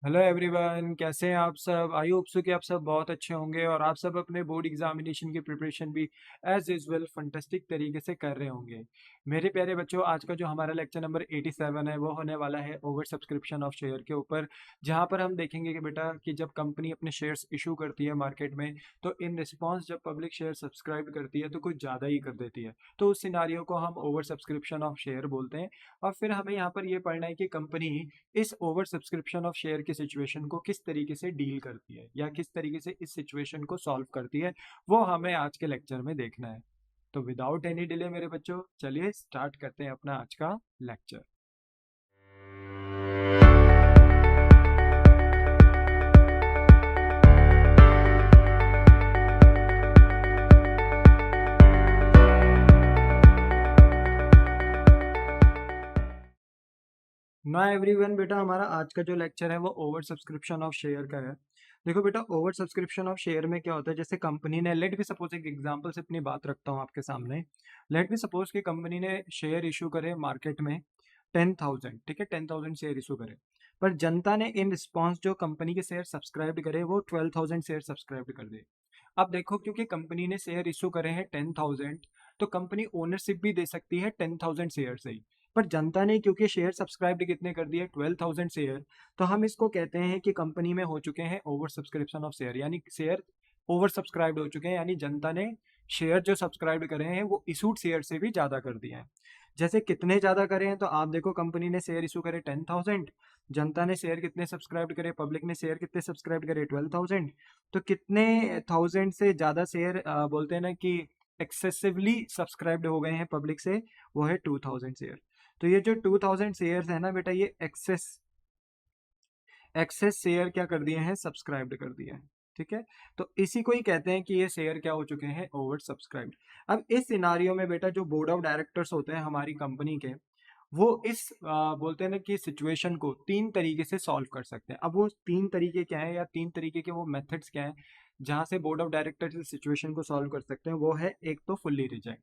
Hello everyone, कैसे हैं आप सब। आई होप सो कि आप सब बहुत अच्छे होंगे और आप सब अपने बोर्ड एग्जामिनेशन की प्रिपरेशन भी एज यूजुअल फंटास्टिक तरीके से कर रहे होंगे। मेरे प्यारे बच्चों, आज का जो हमारा लेक्चर नंबर 87 है वो होने वाला है ओवर सब्सक्रिप्शन ऑफ शेयर के ऊपर, जहां पर हम देखेंगे कि बेटा कि जब कंपनी अपने शेयर्स इशू करती है मार्केट में, तो इन रिस्पॉन्स जब पब्लिक शेयर सब्सक्राइब करती है तो कुछ ज़्यादा ही कर देती है, तो उस सिनारियो को हम ओवर सब्सक्रिप्शन ऑफ शेयर बोलते हैं। और फिर हमें यहाँ पर ये पढ़ना है कि कंपनी इस ओवर सब्सक्रिप्शन ऑफ शेयर की सिचुएशन को किस तरीके से डील करती है या किस तरीके से इस सिचुएशन को सॉल्व करती है, वो हमें आज के लेक्चर में देखना है। तो विदाउट एनी डिले मेरे बच्चों, चलिए स्टार्ट करते हैं अपना आज का लेक्चर। ना एवरीवन, बेटा हमारा आज का जो लेक्चर है वो ओवर सब्सक्रिप्शन ऑफ शेयर का है। देखो बेटा, ओवर सब्सक्रिप्शन ऑफ शेयर में क्या होता है, जैसे कंपनी ने, लेट भी सपोज एक एग्जांपल से अपनी बात रखता हूँ आपके सामने। लेट भी सपोज कि कंपनी ने शेयर इशू करे मार्केट में 10,000, ठीक है, 10,000 शेयर इशू करे, पर जनता ने इन रिस्पॉन्स जो कंपनी के शेयर सब्सक्राइब करे वो 12,000 शेयर सब्सक्राइब कर दे। अब देखो, क्योंकि कंपनी ने शेयर इशू करे हैं 10,000, तो कंपनी ओनरशिप भी दे सकती है 10,000 शेयर से ही। पर जनता ने क्योंकि शेयर सब्सक्राइब कितने कर दिए, 12,000 शेयर, तो हम इसको कहते हैं कि कंपनी में हो चुके हैं ओवर सब्सक्रिप्शन ऑफ शेयर, यानी शेयर ओवर सब्सक्राइब हो चुके हैं, यानी जनता ने शेयर जो सब्सक्राइब करे हैं वो इशूड शेयर से भी ज्यादा कर दिए हैं। जैसे कितने ज्यादा करे हैं, तो आप देखो, कंपनी ने शेयर इशू करे 10,000, जनता ने शेयर कितने सब्सक्राइब करे, पब्लिक ने शेयर कितने सब्सक्राइब करे, 12,000। तो कितने थाउजेंड से ज्यादा शेयर बोलते हैं ना कि एक्सेसिवली सब्सक्राइब्ड हो गए हैं पब्लिक से, वो है 2,000 शेयर। तो ये जो 2,000 शेयर है ना बेटा, ये एक्सेस एक्सेस शेयर क्या कर दिए हैं, सब्सक्राइब्ड कर दिए हैं। ठीक है, तो इसी को ही कहते हैं कि ये शेयर क्या हो चुके हैं, ओवर सब्सक्राइब्ड। अब इस सिनारियो में बेटा जो बोर्ड ऑफ डायरेक्टर्स होते हैं हमारी कंपनी के, वो इस बोलते हैं ना कि सिचुएशन को तीन तरीके से सॉल्व कर सकते हैं। अब वो तीन तरीके क्या है या तीन तरीके के वो मेथड्स क्या है जहां से बोर्ड ऑफ डायरेक्टर्स इस सिचुएशन को सॉल्व कर सकते हैं, वो है एक तो फुल्ली रिजेक्ट,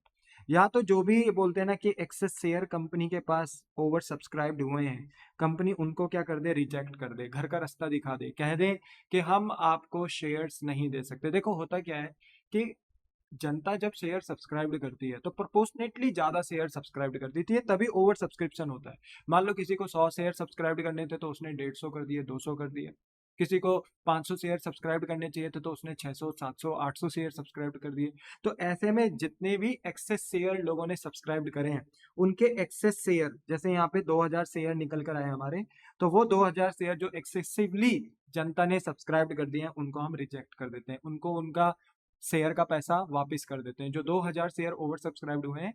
या तो जो भी बोलते हैं ना कि एक्सेस शेयर कंपनी के पास ओवर सब्सक्राइब्ड हुए हैं, कंपनी उनको क्या कर दे, रिजेक्ट कर दे, घर का रास्ता दिखा दे, कह दे कि हम आपको शेयर्स नहीं दे सकते। देखो होता क्या है कि जनता जब शेयर सब्सक्राइब करती है तो प्रोपोर्शनेटली ज्यादा शेयर सब्सक्राइब कर देती है, तभी ओवर सब्सक्रिप्शन होता है। मान लो किसी को 100 शेयर सब्सक्राइब करने थे तो उसने 150 कर दिए, 200 कर दिए। किसी को 500 शेयर सब्सक्राइब करने चाहिए थे तो उसने 600, 700, 800 शेयर सब्सक्राइब कर दिए। तो ऐसे में जितने भी एक्सेस शेयर लोगों ने सब्सक्राइब करे हैं, उनके एक्सेस शेयर, जैसे यहाँ पे 2,000 शेयर निकल कर आए हमारे, तो वो 2,000 शेयर जो एक्सेसिवली जनता ने सब्सक्राइब कर दिए हैं उनको हम रिजेक्ट कर देते हैं, उनको उनका शेयर का पैसा वापस कर देते हैं। जो 2,000 शेयर ओवर सब्सक्राइब्ड हुए हैं,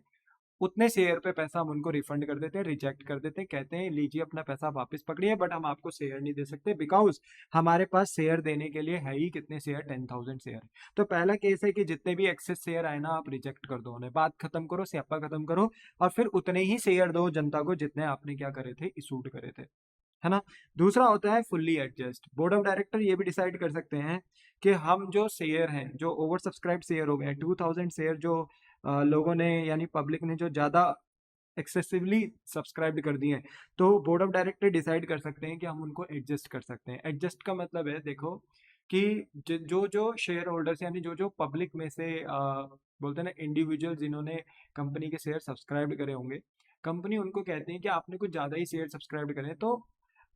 उतने शेयर पे पैसा हम उनको रिफंड कर देते हैं, रिजेक्ट कर देते हैं, कहते हैं लीजिए अपना पैसा वापस पकड़िए, बट हम आपको शेयर नहीं दे सकते, बिकॉज हमारे पास शेयर देने के लिए है ही कितने शेयर, 10,000 शेयर। तो पहला केस है कि जितने भी एक्सेस शेयर आए ना, आप रिजेक्ट कर दो उन्हें, बात खत्म करो, स्यापा खत्म करो, और फिर उतने ही शेयर दो जनता को जितने आपने क्या करे थे, इशूड करे थे, है ना। दूसरा होता है fully adjust. Board of director ये भी डिसाइड कर सकते हैं कि हम जो शेयर हैं, जो ओवर सब्सक्राइब शेयर हो गए हैं, 2,000 शेयर जो लोगों ने यानी पब्लिक ने जो ज्यादा एक्सेसिवली सब्सक्राइब कर दिए हैं, तो बोर्ड ऑफ डायरेक्टर डिसाइड कर सकते हैं कि हम उनको एडजस्ट कर सकते हैं। एडजस्ट का मतलब है, देखो कि जो जो शेयर होल्डर्स यानी जो जो पब्लिक में से बोलते हैं ना इंडिविजुअल जिन्होंने कंपनी के शेयर सब्सक्राइब करे होंगे, कंपनी उनको कहते हैं कि आपने कुछ ज्यादा ही शेयर सब्सक्राइब करे हैं, तो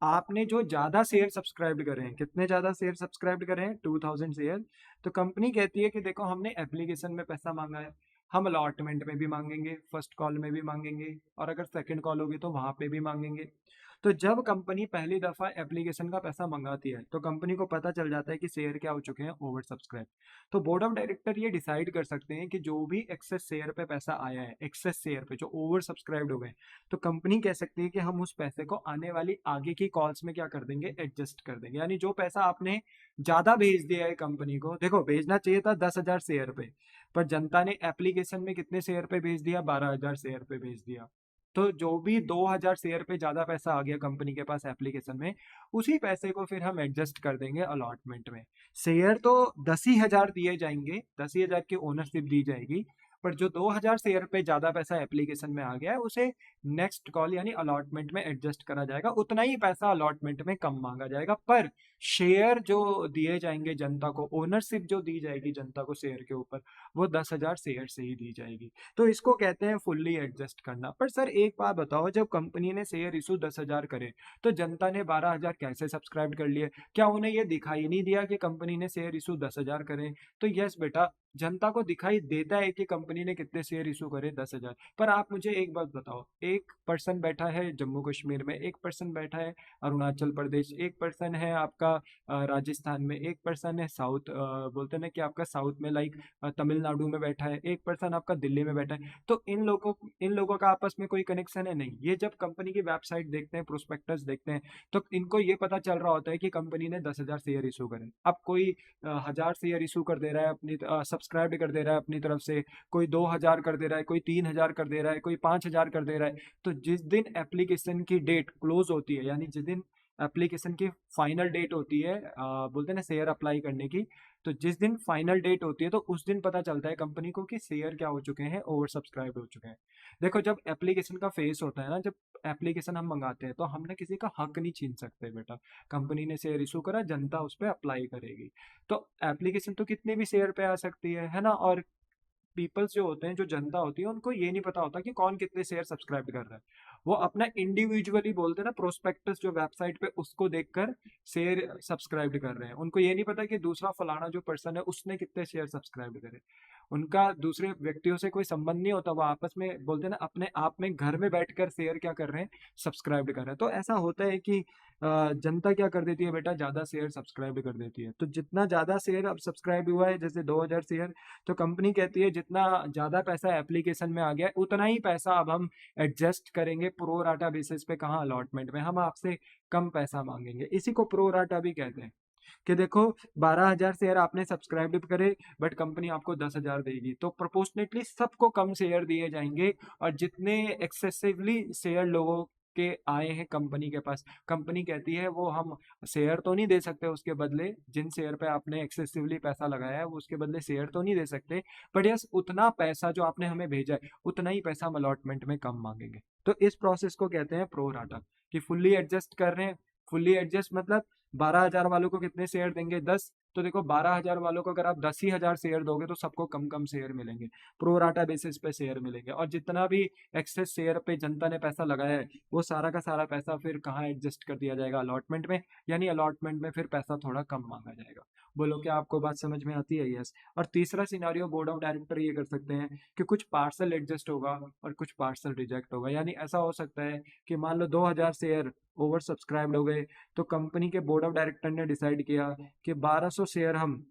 आपने जो ज्यादा शेयर सब्सक्राइब करे हैं, कितने ज्यादा शेयर सब्सक्राइब करे हैं, 2,000 शेयर, तो कंपनी कहती है कि देखो हमने एप्लीकेशन में पैसा मांगा है, हम अलॉटमेंट में भी मांगेंगे, फर्स्ट कॉल में भी मांगेंगे, और अगर सेकंड कॉल होगी तो वहां पे भी मांगेंगे। तो जब कंपनी पहली दफा एप्लीकेशन का पैसा मंगाती है, तो कंपनी को पता चल जाता है कि शेयर क्या हो चुके हैं, ओवर सब्सक्राइब। तो बोर्ड ऑफ डायरेक्टर ये डिसाइड कर सकते हैं कि जो भी एक्सेस शेयर पे पैसा आया है, एक्सेस शेयर पे जो ओवर सब्सक्राइब्ड हो गए, तो कंपनी कह सकती है कि हम उस पैसे को आने वाली आगे की कॉल्स में क्या कर देंगे, एडजस्ट कर देंगे। यानी जो पैसा आपने ज्यादा भेज दिया है कंपनी को, देखो भेजना चाहिए था 10,000 शेयर पे, पर जनता ने एप्लीकेशन में कितने शेयर पे भेज दिया, 12,000 शेयर पे भेज दिया। तो जो भी 2,000 शेयर पे ज्यादा पैसा आ गया कंपनी के पास एप्लीकेशन में, उसी पैसे को फिर हम एडजस्ट कर देंगे अलॉटमेंट में। शेयर तो 10,000 दिए जाएंगे, 10,000 की ओनरशिप दी जाएगी, पर जो 2000 शेयर पे ज्यादा पैसा एप्लीकेशन में आ गया है उसे नेक्स्ट कॉल यानी अलॉटमेंट में एडजस्ट करा जाएगा, उतना ही पैसा अलॉटमेंट में कम मांगा जाएगा। पर शेयर जो दिए जाएंगे जनता को, ओनरशिप जो दी जाएगी जनता को शेयर के ऊपर, वो 10,000 शेयर से ही दी जाएगी। तो इसको कहते हैं फुल्ली एडजस्ट करना। पर सर एक बात बताओ, जब कंपनी ने शेयर इशू 10,000 करे तो जनता ने 12,000 कैसे सब्सक्राइब कर लिए? क्या उन्हें यह दिखाई नहीं दिया कि कंपनी ने शेयर इशू 10,000 करे? तो यस बेटा, जनता को दिखाई देता है कि कंपनी ने कितने शेयर इशू करे, 10,000। पर आप मुझे एक बात बताओ, एक पर्सन बैठा है जम्मू कश्मीर में, एक पर्सन बैठा है अरुणाचल प्रदेश, एक पर्सन है आपका राजस्थान में, एक पर्सन है साउथ, बोलते हैं ना कि आपका साउथ में लाइक तमिलनाडु में बैठा है, एक पर्सन आपका दिल्ली में बैठा है। तो इन लोगों का आपस में कोई कनेक्शन है नहीं। ये जब कंपनी की वेबसाइट देखते हैं, प्रोस्पेक्टस देखते हैं, तो इनको ये पता चल रहा होता है कि कंपनी ने 10,000 शेयर इशू करे। अब कोई 1,000 शेयर इशू कर दे रहा है अपनी, सब्सक्राइब कर दे रहा है अपनी तरफ से, कोई 2,000 कर दे रहा है, कोई 3,000 कर दे रहा है, कोई 5,000 कर दे रहा है। तो जिस दिन एप्लीकेशन की डेट क्लोज होती है, यानी जिस दिन एप्लीकेशन की फाइनल डेट होती है, बोलते हैं ना शेयर अप्लाई करने की, तो जिस दिन फाइनल डेट होती है तो उस दिन पता चलता है कंपनी को कि शेयर क्या हो चुके हैं, ओवर सब्सक्राइब हो चुके हैं। देखो, जब एप्लीकेशन का फेस होता है ना, जब एप्लीकेशन हम मंगाते हैं तो हम ना किसी का हक नहीं छीन सकते बेटा। कंपनी ने शेयर इशू करा, जनता उस पर अप्लाई करेगी। तो एप्लीकेशन तो कितने भी शेयर पे आ सकती है ना। और पीपल्स जो होते हैं, जो जनता होती है, उनको ये नहीं पता होता कि कौन कितने शेयर सब्सक्राइब कर रहा है। वो अपना इंडिविजुअली बोलते हैं ना, प्रोस्पेक्टस जो वेबसाइट पे उसको देखकर शेयर सब्सक्राइब कर रहे हैं। उनको ये नहीं पता कि दूसरा फलाना जो पर्सन है उसने कितने शेयर सब्सक्राइब करे। उनका दूसरे व्यक्तियों से कोई संबंध नहीं होता। वो आपस में बोलते हैं ना, अपने आप में घर में बैठकर शेयर क्या कर रहे हैं, सब्सक्राइब कर रहे हैं। तो ऐसा होता है कि जनता क्या कर देती है बेटा, ज्यादा शेयर सब्सक्राइब कर देती है। तो जितना ज्यादा शेयर अब सब्सक्राइब हुआ है, जैसे 2,000 शेयर, तो कंपनी कहती है जितना ज्यादा पैसा एप्लीकेशन में आ गया है उतना ही पैसा अब हम एडजस्ट करेंगे प्रो राटा बेसिस पे। कहाँ, अलॉटमेंट में हम आपसे कम पैसा मांगेंगे। इसी को प्रो राटा भी कहते हैं कि देखो, 12,000 शेयर आपने सब्सक्राइब करे, बट कंपनी आपको 10,000 देगी, तो प्रोपोर्शनेटली सबको कम शेयर दिए जाएंगे। और जितने एक्सेसिवली शेयर लोगों के आए हैं कंपनी के पास, कंपनी कहती है वो हम शेयर तो नहीं दे सकते उसके बदले, जिन शेयर पे आपने एक्सेसिवली पैसा लगाया है वो उसके बदले शेयर तो नहीं दे सकते, बट यस उतना पैसा जो आपने हमें भेजा है उतना ही पैसा हम अलॉटमेंट में कम मांगेंगे। तो इस प्रोसेस को कहते हैं प्रो राटा, कि फुल्ली एडजस्ट कर रहे हैं। फुल्ली एडजस्ट मतलब 12,000 वालों को कितने शेयर देंगे, 10। तो देखो, 12,000 वालों को अगर आप 10,000 शेयर दोगे तो सबको कम कम शेयर मिलेंगे, प्रो राटा बेसिस पे शेयर मिलेंगे। और जितना भी एक्सेस शेयर पे जनता ने पैसा लगाया है वो सारा का सारा पैसा फिर कहाँ एडजस्ट कर दिया जाएगा, अलॉटमेंट में। यानी अलॉटमेंट में फिर पैसा थोड़ा कम मांगा जाएगा। बोलो, क्या आपको बात समझ में आती है? यस। और तीसरा सिनारियो बोर्ड ऑफ डायरेक्टर ये कर सकते हैं कि कुछ पार्सल एडजस्ट होगा और कुछ पार्सल रिजेक्ट होगा। यानी ऐसा हो सकता है कि मान लो 2,000 शेयर ओवर सब्सक्राइब्ड हो गए, तो कंपनी के बोर्ड ऑफ डायरेक्टर ने डिसाइड किया कि 1,200 शेयर हम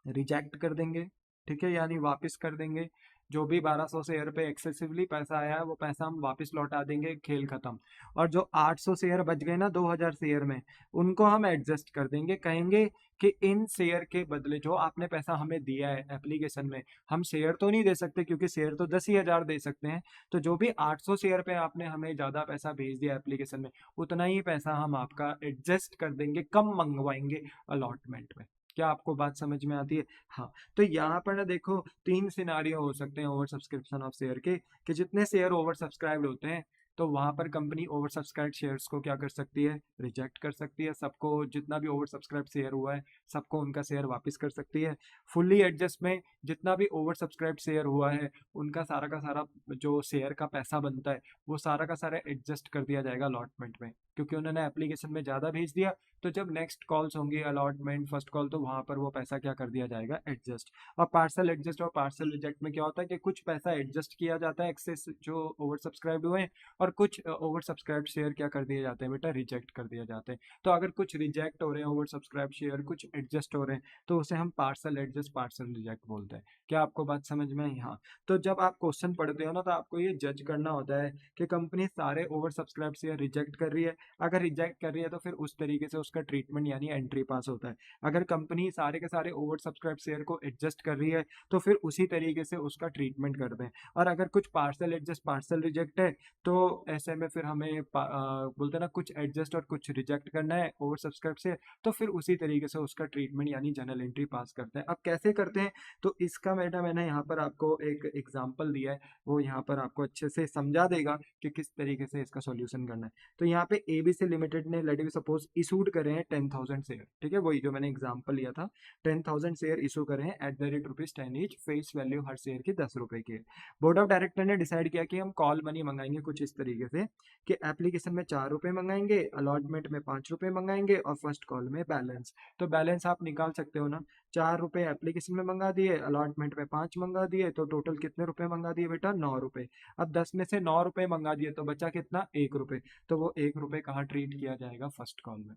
रिजेक्ट कर देंगे, ठीक है, यानी वापस कर देंगे। जो भी 1,200 शेयर पे एक्सेसिवली पैसा आया है वो पैसा हम वापस लौटा देंगे, खेल खत्म। और जो 800 शेयर बच गए ना 2,000 शेयर में, उनको हम एडजस्ट कर देंगे, कहेंगे कि इन शेयर के बदले जो आपने पैसा हमें दिया है एप्लीकेशन में, हम शेयर तो नहीं दे सकते क्योंकि शेयर तो 10,000 दे सकते हैं। तो जो भी 800 शेयर पे आपने हमें ज्यादा पैसा भेज दिया एप्लीकेशन में, उतना ही पैसा हम आपका एडजस्ट कर देंगे, कम मंगवाएंगे अलॉटमेंट में। क्या आपको बात समझ में आती है? हाँ। तो यहाँ पर ना देखो, 3 सिनारियो हो सकते हैं ओवर सब्सक्रिप्शन ऑफ शेयर के, कि जितने शेयर ओवर सब्सक्राइब्ड होते हैं तो वहां पर कंपनी ओवर सब्सक्राइब शेयर्स को क्या कर सकती है, रिजेक्ट कर सकती है। सबको, जितना भी ओवर सब्सक्राइब शेयर हुआ है सबको उनका शेयर वापस कर सकती है। फुल्ली एडजस्ट में जितना भी ओवर सब्सक्राइब शेयर हुआ है उनका सारा का सारा जो शेयर का पैसा बनता है वो सारा का सारा एडजस्ट कर दिया जाएगा अलॉटमेंट में, क्योंकि उन्होंने एप्लीकेशन में ज्यादा भेज दिया। तो जब नेक्स्ट कॉल्स होंगी, अलॉटमेंट, फर्स्ट कॉल, तो वहां पर वो पैसा क्या कर दिया जाएगा, एडजस्ट। और पार्सल एडजस्ट और पार्सल रिजेक्ट में क्या होता है कि कुछ पैसा एडजस्ट किया जाता है एक्सेस जो ओवर सब्सक्राइब हुए हैं, और कुछ ओवर सब्सक्राइब शेयर क्या कर दिए जाते हैं बेटा, रिजेक्ट कर दिए जाते हैं। तो अगर कुछ रिजेक्ट हो रहे हैं ओवर सब्सक्राइब शेयर, कुछ एडजस्ट हो रहे हैं, तो उसे हम पार्सल एडजस्ट, पार्सल रिजेक्ट बोलते हैं। क्या आपको बात समझ में आई? हाँ। तो जब आप क्वेश्चन पढ़ते हो ना तो आपको ये जज करना होता है कि कंपनी सारे ओवर सब्सक्राइब शेयर रिजेक्ट कर रही है अगर रिजेक्ट कर रही है तो फिर उस तरीके से उसका ट्रीटमेंट यानी एंट्री पास होता है। अगर कंपनी सारे के सारे ओवर सब्सक्राइब शेयर को एडजस्ट कर रही है तो फिर उसी तरीके से उसका ट्रीटमेंट करते हैं। और अगर कुछ पार्सल एडजस्ट पार्सल रिजेक्ट है तो ऐसे में फिर हमें बोलते हैं ना कुछ एडजस्ट और कुछ रिजेक्ट करना है ओवर सब्सक्राइब से, तो फिर उसी तरीके से उसका ट्रीटमेंट यानी जनरल एंट्री पास करते हैं। अब कैसे करते हैं तो इसका मैंने यहाँ पर आपको एक एग्जाम्पल दिया है, वो यहाँ पर आपको अच्छे से समझा देगा कि किस तरीके से इसका सॉल्यूशन करना है। तो यहाँ पे एबीसी लिमिटेड ने लेट बी सपोज इशूड करे हैं 10,000 शेयर, ठीक है, वही जो मैंने एग्जाम्पल लिया था, 10,000 शेयर इशू करे हैं at the rate ₹10 each, face value her share की ₹10 की है। बोर्ड ऑफ डायरेक्टर ने डिसाइड किया कि हम कॉल मनी मंगाएंगे कुछ इस तरीके से कि एप्लीकेशन में ₹4 मंगाएंगे, अलॉटमेंट में ₹5 मंगाएंगे और फर्स्ट कॉल में बैलेंस। तो बैलेंस आप निकाल सकते हो ना, ₹4 एप्लीकेशन में मंगा दिए, अलॉटमेंट में 5 मंगा दिए, तो टोटल कितने रुपए मंगा दिए बेटा, ₹9। अब 10 में से ₹9 मंगा दिए तो बचा कितना, ₹1। तो वो ₹1 कहाँ ट्रीट किया जाएगा, फर्स्ट कॉल में।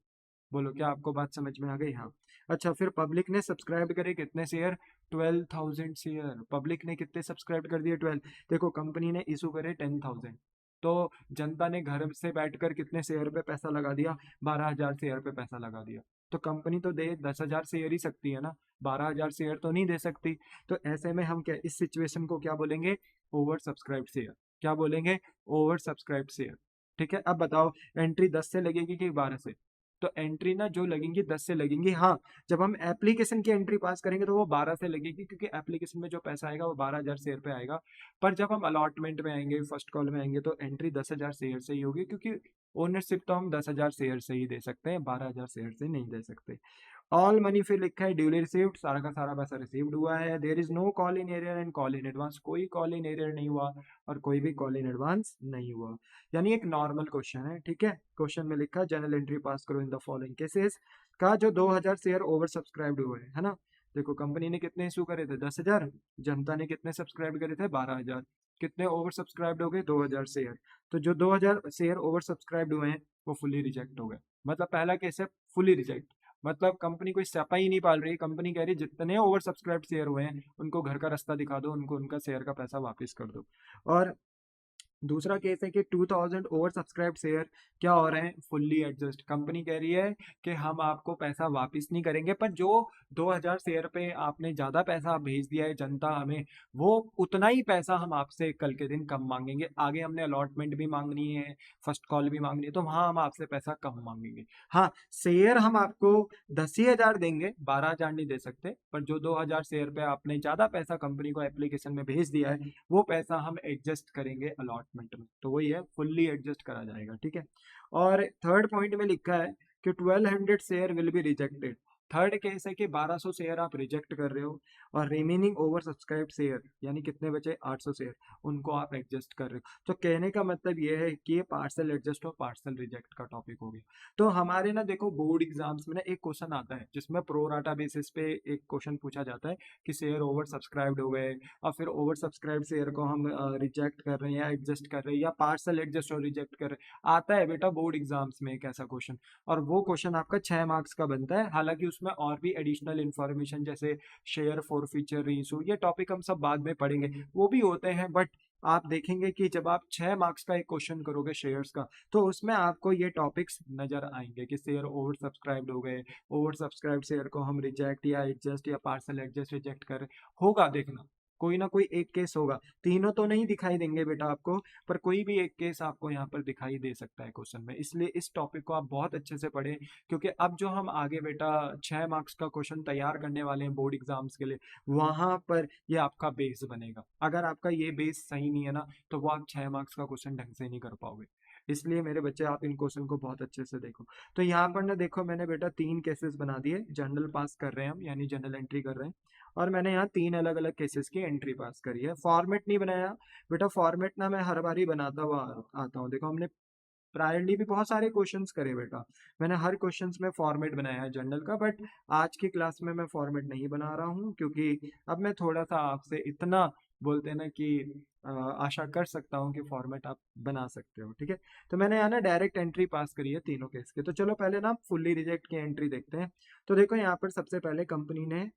बोलो क्या आपको बात समझ में आ गई? हाँ। अच्छा, फिर पब्लिक ने सब्सक्राइब करे कितने शेयर, 12,000 शेयर। पब्लिक ने कितने सब्सक्राइब कर दिए, 12। देखो कंपनी ने इशू करे 10,000, तो जनता ने घर से बैठकर कितने शेयर पे पैसा लगा दिया, 12,000 शेयर पे पैसा लगा दिया। तो कंपनी तो दे 10,000 शेयर ही सकती है ना, 12,000 शेयर तो नहीं दे सकती। तो ऐसे में हम क्या इस सिचुएशन को क्या बोलेंगे, ओवर सब्सक्राइब शेयर। क्या बोलेंगे, ओवर सब्सक्राइब शेयर। ठीक है, अब बताओ एंट्री 10 से लगेगी कि 12 से? तो एंट्री ना जो लगेंगी 10 से लगेंगी। हाँ, जब हम एप्लीकेशन की एंट्री पास करेंगे तो वो 12 से लगेगी, क्योंकि एप्लीकेशन में जो पैसा आएगा वो 12,000 शेयर पे आएगा। पर जब हम अलॉटमेंट में आएंगे, फर्स्ट कॉल में आएंगे, तो एंट्री 10,000 शेयर से ही होगी, क्योंकि ओनरशिप तो हम 10,000 शेयर से ही दे सकते हैं, 12,000 शेयर से नहीं दे सकते। ऑल मनी फिर लिखा है ड्यूली रिसीव्ड, सारा का सारा पैसा रिसीव्ड हुआ है। There is no call in arrear and call in advance, कोई कॉल इन एरियर नहीं हुआ और कोई भी कॉल इन एडवांस नहीं हुआ। यानी एक नॉर्मल क्वेश्चन है, ठीक है। क्वेश्चन में लिखा जनरल एंट्री पास करो इन द फॉलोइंग केसेस का जो 2,000 शेयर ओवर सब्सक्राइब्ड हुए है ना। देखो कंपनी ने कितने इशू करे थे, 10,000। जनता ने कितने सब्सक्राइब करे थे, 12,000। कितने ओवर सब्सक्राइब्ड हो गए, 2,000 शेयर। तो जो 2,000 शेयर ओवर सब्सक्राइब्ड हुए हैं वो फुली रिजेक्ट हो गए। मतलब पहला केस है फुली रिजेक्ट, मतलब कंपनी कोई स्यापा ही नहीं पाल रही। कंपनी कह रही जितने ओवर सब्सक्राइब शेयर हुए हैं उनको घर का रास्ता दिखा दो, उनको उनका शेयर का पैसा वापस कर दो। और दूसरा केस है कि 2,000 ओवर सब्सक्राइब शेयर क्या हो रहे हैं, फुल्ली एडजस्ट। कंपनी कह रही है कि हम आपको पैसा वापस नहीं करेंगे, पर जो 2,000 शेयर पे आपने ज्यादा पैसा भेज दिया है जनता हमें, वो उतना ही पैसा हम आपसे कल के दिन कम मांगेंगे। आगे हमने अलॉटमेंट भी मांगनी है, फर्स्ट कॉल भी मांगनी है, तो वहां हम आपसे पैसा कम मांगेंगे। हाँ, शेयर हम आपको 10,000 देंगे, 12,000 नहीं दे सकते। पर जो 2,000 शेयर पे आपने ज्यादा पैसा कंपनी को एप्लीकेशन में भेज दिया है, वो पैसा हम एडजस्ट करेंगे अलॉटमेंट में। तो वही है, फुल्ली एडजस्ट करा जाएगा, ठीक है। और थर्ड पॉइंट में लिखा है कि 1,200 share will be rejected. Third case है कि 1,200 शेयर आप रिजेक्ट कर रहे हो और रिमेनिंग ओवर सब्सक्राइब शेयर यानी कितने बचे, 800 शेयर, उनको आप एडजस्ट कर रहे हो। तो कहने का मतलब ये है कि ये पार्सल एडजस्ट और पार्सल रिजेक्ट का टॉपिक हो गया। तो हमारे ना देखो बोर्ड एग्जाम्स में ना एक क्वेश्चन आता है जिसमें प्रोराटा बेसिस पे एक क्वेश्चन पूछा जाता है कि शेयर ओवर सब्सक्राइब्ड हो गए और फिर ओवर सब्सक्राइब शेयर को हम रिजेक्ट कर रहे हैं या एडजस्ट कर रहे हैं या पार्सल एडजस्ट और रिजेक्ट कर रहे हैं। आता है बेटा बोर्ड एग्जाम्स में एक ऐसा क्वेश्चन, और वो क्वेश्चन आपका 6 मार्क्स का बनता है। हालांकि उसमें और भी एडिशनल इन्फॉर्मेशन जैसे शेयर फॉर फीचर रीइशू, ये टॉपिक हम सब बाद में पढ़ेंगे, वो भी होते हैं। बट आप देखेंगे कि जब आप 6 मार्क्स का एक क्वेश्चन करोगे शेयर्स का, तो उसमें आपको ये टॉपिक्स नजर आएंगे कि शेयर ओवर सब्सक्राइब्ड हो गए, ओवर सब्सक्राइब शेयर को हम रिजेक्ट या एडजस्ट या पार्सल एडजस्ट रिजेक्ट कर होगा। देखना कोई ना कोई एक केस होगा, तीनों तो नहीं दिखाई देंगे बेटा आपको, पर कोई भी एक केस आपको यहाँ पर दिखाई दे सकता है क्वेश्चन में। इसलिए इस टॉपिक को आप बहुत अच्छे से पढ़ें, क्योंकि अब जो हम आगे बेटा 6 मार्क्स का क्वेश्चन तैयार करने वाले हैं बोर्ड एग्जाम्स के लिए, वहां पर ये आपका बेस बनेगा। अगर आपका ये बेस सही नहीं है ना, तो वो आप 6 मार्क्स का क्वेश्चन ढंग से नहीं कर पाओगे। इसलिए मेरे बच्चे आप इन क्वेश्चन को बहुत अच्छे से देखो। तो यहाँ पर ना देखो मैंने बेटा 3 केसेस बना दिए, जनरल पास कर रहे हैं हम यानी जनरल एंट्री कर रहे हैं, और मैंने यहाँ 3 अलग अलग केसेस की एंट्री पास करी है। फॉर्मेट नहीं बनाया बेटा, फॉर्मेट ना मैं हर बार ही बनाता हुआ आता हूँ। देखो हमने प्रायरली भी बहुत सारे क्वेश्चंस करे बेटा, मैंने हर क्वेश्चंस में फॉर्मेट बनाया है जनरल का, बट आज की क्लास में मैं फॉर्मेट नहीं बना रहा हूँ, क्योंकि अब मैं थोड़ा सा आपसे इतना बोलते हैं ना कि आशा कर सकता हूँ कि फॉर्मेट आप बना सकते हो, ठीक है। तो मैंने यहाँ ना डायरेक्ट एंट्री पास करी है तीनों केस के। तो चलो पहले ना फुल्ली रिजेक्ट की एंट्री देखते हैं। तो देखो यहाँ पर सबसे पहले कंपनी ने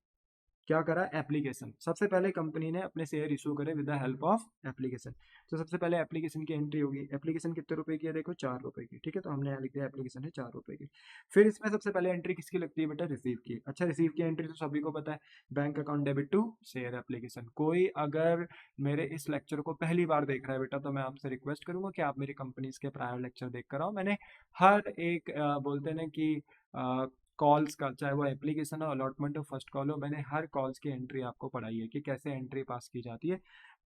क्या करा, एप्लीकेशन। सबसे पहले कंपनी ने अपने शेयर इशू करे with the help of application. तो सबसे पहले एप्लीकेशन की एंट्री होगी। एप्लीकेशन कितने रुपए की है, देखो 4 रुपए की, ठीक है। तो हमने यहाँ लिख दिया एप्लीकेशन है 4 रुपए की। फिर इसमें सबसे पहले एंट्री किसकी लगती है बेटा, रिसीव की। अच्छा, रिसीव की एंट्री तो सभी को पता है, bank account debit to share application. कोई अगर मेरे इस लेक्चर को पहली बार देख रहा है बेटा, तो मैं आपसे रिक्वेस्ट करूंगा कि आप मेरी कंपनीज के प्रायर लेक्चर देख कर आओ। मैंने हर एक बोलते हैं ना कि कॉल्स का, चाहे वो एप्लीकेशन हो, अलॉटमेंट हो, फर्स्ट कॉल हो, मैंने हर कॉल्स की एंट्री आपको पढ़ाई है कि कैसे एंट्री पास की जाती है।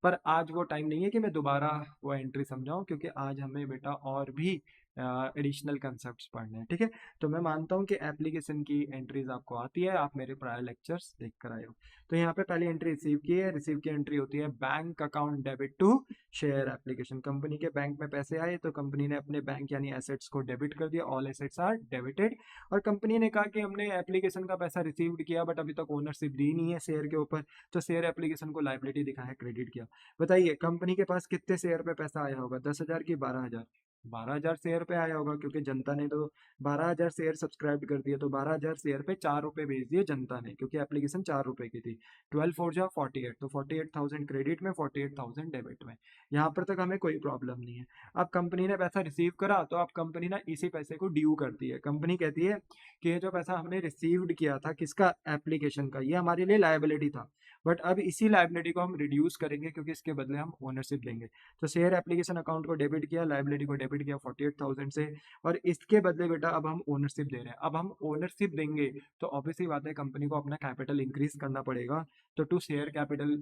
पर आज वो टाइम नहीं है कि मैं दोबारा वो एंट्री समझाऊं, क्योंकि आज हमें बेटा और भी एडिशनल कंसेप्ट पढ़ने हैं, ठीक है। तो मैं मानता हूं कि एप्लीकेशन की एंट्रीज आपको आती है, आप मेरे प्रायर लेक्चर्स देख कर आए हो। तो यहाँ पे पहली एंट्री रिसीव की है। रिसीव की एंट्री होती है bank account debit to share application. Company के बैंक में पैसे आए तो कंपनी ने अपने बैंक यानी एसेट्स को डेबिट कर दिया, ऑल एसेट्स आर डेबिटेड। और कंपनी ने कहा कि हमने एप्लीकेशन का पैसा रिसीव्ड किया बट अभी तक ओनरशिप दी नहीं है शेयर के ऊपर, तो शेयर एप्लीकेशन को लाइबिलिटी दिखाया, क्रेडिट किया। बताइए कंपनी के पास कितने शेयर पे पैसा आया होगा, 10,000 की 12,000? 12,000 शेयर पे आया होगा, क्योंकि जनता ने तो 12,000 शेयर सब्सक्राइब कर दिए, तो 12,000 शेयर पे 4 रुपए भेज दिए जनता ने, क्योंकि एप्लीकेशन 4 रुपए की थी। 12 फोर जा 48, तो 48,000 क्रेडिट में, 48,000 डेबिट में। यहाँ पर तक हमें कोई प्रॉब्लम नहीं है। अब कंपनी ने पैसा रिसीव करा, तो अब कंपनी ना इसी पैसे को ड्यू करती है। कंपनी कहती है कि ये जो पैसा हमने रिसीव्ड किया था, किसका, एप्लीकेशन का, ये हमारे लिए लायबिलिटी था, बट अब इसी लायबिलिटी को हम रिड्यूस करेंगे, क्योंकि इसके बदले हम ओनरशिप देंगे। तो शेयर एप्लीकेशन अकाउंट को डेबिट किया, लायबिलिटी को डेबिट किया 48,000 से, और इसके बदले बेटा अब हम ओनरशिप दे रहे हैं। अब हम ओनरशिप देंगे तो ऑब्वियसली बात है कंपनी को अपना कैपिटल इंक्रीज करना पड़ेगा। तो टू शेयर कैपिटल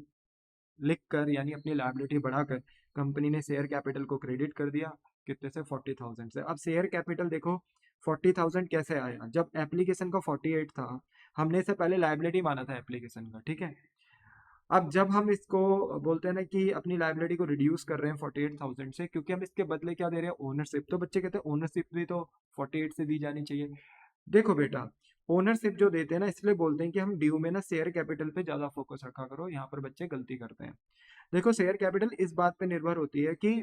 लिख कर, यानी अपनी लायबिलिटी बढ़ाकर, कंपनी ने शेयर कैपिटल को क्रेडिट कर दिया, कितने से, 40,000 से। अब शेयर कैपिटल देखो 40,000 कैसे आया, जब एप्लीकेशन का 48 था, हमने इसे पहले लायबिलिटी माना था एप्लीकेशन का, ठीक है। अब जब हम इसको बोलते हैं ना कि अपनी लाइबिलिटी को रिड्यूस कर रहे हैं 48,000 से, क्योंकि हम इसके बदले क्या दे रहे हैं, ओनरशिप। तो बच्चे कहते हैं ओनरशिप भी तो 48 से दी जानी चाहिए। देखो बेटा, ओनरशिप जो देते हैं ना, इसलिए बोलते हैं कि हम ड्यू में ना शेयर कैपिटल पे ज्यादा फोकस रखा करो। यहाँ पर बच्चे गलती करते हैं। देखो शेयर कैपिटल इस बात पे निर्भर होती है कि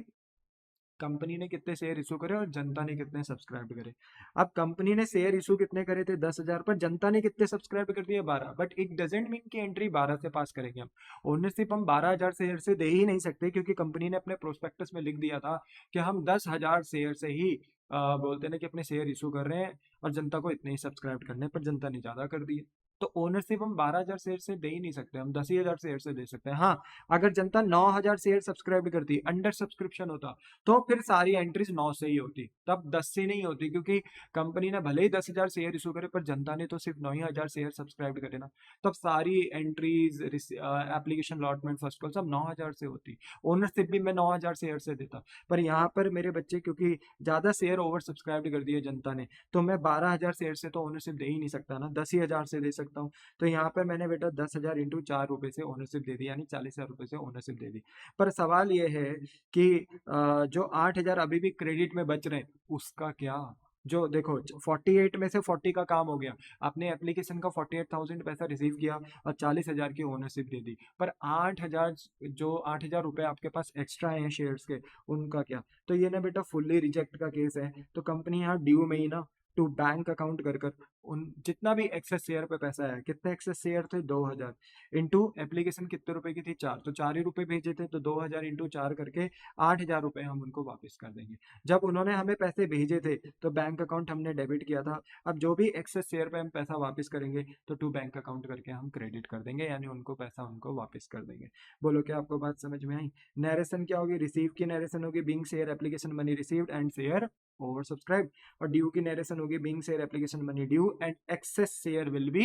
कंपनी ने कितने शेयर इशू करे और जनता ने कितने सब्सक्राइब करे। अब कंपनी ने शेयर इशू कितने करे थे, 10,000, पर जनता ने कितने सब्सक्राइब कर दिए, 12। बट इट डजेंट मीन कि एंट्री 12 से पास करेंगे हम। ओनरशिप हम 12,000 शेयर से दे ही नहीं सकते, क्योंकि कंपनी ने अपने प्रोस्पेक्टस में लिख दिया था कि हम 10,000 शेयर से ही बोलते हैं ना कि अपने शेयर इशू कर रहे हैं और जनता को इतने ही सब्सक्राइब करने, पर जनता ने ज्यादा कर दिए। तो ओनरशिप हम 12,000 शेयर से दे ही नहीं सकते, हम 10,000 शेयर से दे सकते हैं। हाँ, अगर जनता 9,000 शेयर सब्सक्राइब करती, अंडर सब्सक्रिप्शन होता, तो फिर सारी एंट्रीज 9 से ही होती, तब 10 से नहीं होती, क्योंकि कंपनी ने भले ही 10,000 शेयर इशू करे, पर जनता ने तो सिर्फ 9,000 शेयर सब्सक्राइब करे ना, तब सारी entries, application, allotment, first call सब 9,000 से होती। ओनरशिप भी मैं 9,000 शेयर से देता, पर यहाँ पर मेरे बच्चे क्योंकि ज्यादा शेयर ओवर सब्सक्राइब कर दिए जनता ने, तो मैं 12,000 शेयर से तो ओनरशिप दे ही नहीं सकता ना, 10,000 से दे सकता हूँ। तो यहाँ पर मैंने बेटा 10,000 इंटू 4 रुपए से ओनरशिप दे दी, यानी 40,000 रुपए से ओनरशिप दे दी। पर सवाल ये है कि जो 8,000 अभी भी क्रेडिट में बच रहे हैं, उसका क्या। जो देखो 48 में से 40 का काम हो गया, आपने एप्लीकेशन का 48,000 पैसा रिसीव किया और 40,000 की ओनरशिप दे दी, पर 8,000, जो 8,000 रुपए आपके पास एक्स्ट्रा हैं शेयर्स के, उनका क्या। तो ये ना बेटा फुल्ली रिजेक्ट का केस है। तो कंपनी यहाँ ड्यू में ही ना टू बैंक अकाउंट कर कर उन जितना भी एक्सेस शेयर पे पैसा है, कितने एक्सेस शेयर थे, 2,000, इंटू एप्लीकेशन कितने रुपए की थी, 4, तो 4 ही रुपए भेजे थे, तो 2,000 इंटू 4 करके 8,000 रुपए हम उनको वापस कर देंगे। जब उन्होंने हमें पैसे भेजे थे तो बैंक अकाउंट हमने डेबिट किया था, अब जो भी एक्सेस शेयर पे हम पैसा वापस करेंगे तो टू बैंक अकाउंट करके हम क्रेडिट कर देंगे, यानी उनको पैसा उनको वापस कर देंगे। बोलो क्या आपको बात समझ में आई। नरेशन क्या होगी, रिसीव की नरेशन होगी being share application money received and share over subscribe, और ड्यू की नरेशन होगी being share application money due and access share will be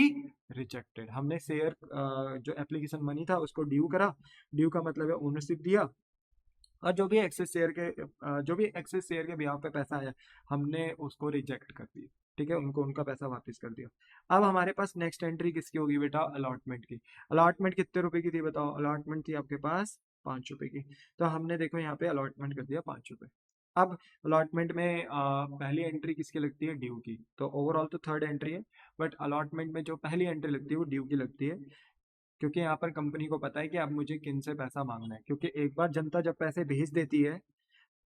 rejected. हमने शेयर जो एप्लीकेशन मनी था उसको ड्यू करा, ड्यू का मतलब है ओनरशिप दिया, और जो भी एक्सेस शेयर के बिहाफ पे पैसा आया, हमने उसको रिजेक्ट कर दिया, ठीक है, उनको उनका पैसा वापस कर दिया। अब हमारे पास नेक्स्ट एंट्री किसकी होगी बेटा, अलॉटमेंट की। अलॉटमेंट कितने रुपए की थी बताओ, अलॉटमेंट थी आपके पास 5 रुपए की, तो हमने देखो यहाँ पे अलॉटमेंट कर दिया 5 रुपए। अब अलॉटमेंट में पहली एंट्री किसकी लगती है, ड्यू की। तो ओवरऑल तो थर्ड एंट्री है, बट अलॉटमेंट में जो पहली एंट्री लगती है वो ड्यू की लगती है, क्योंकि यहाँ पर कंपनी को पता है कि अब मुझे किन से पैसा मांगना है, क्योंकि एक बार जनता जब पैसे भेज देती है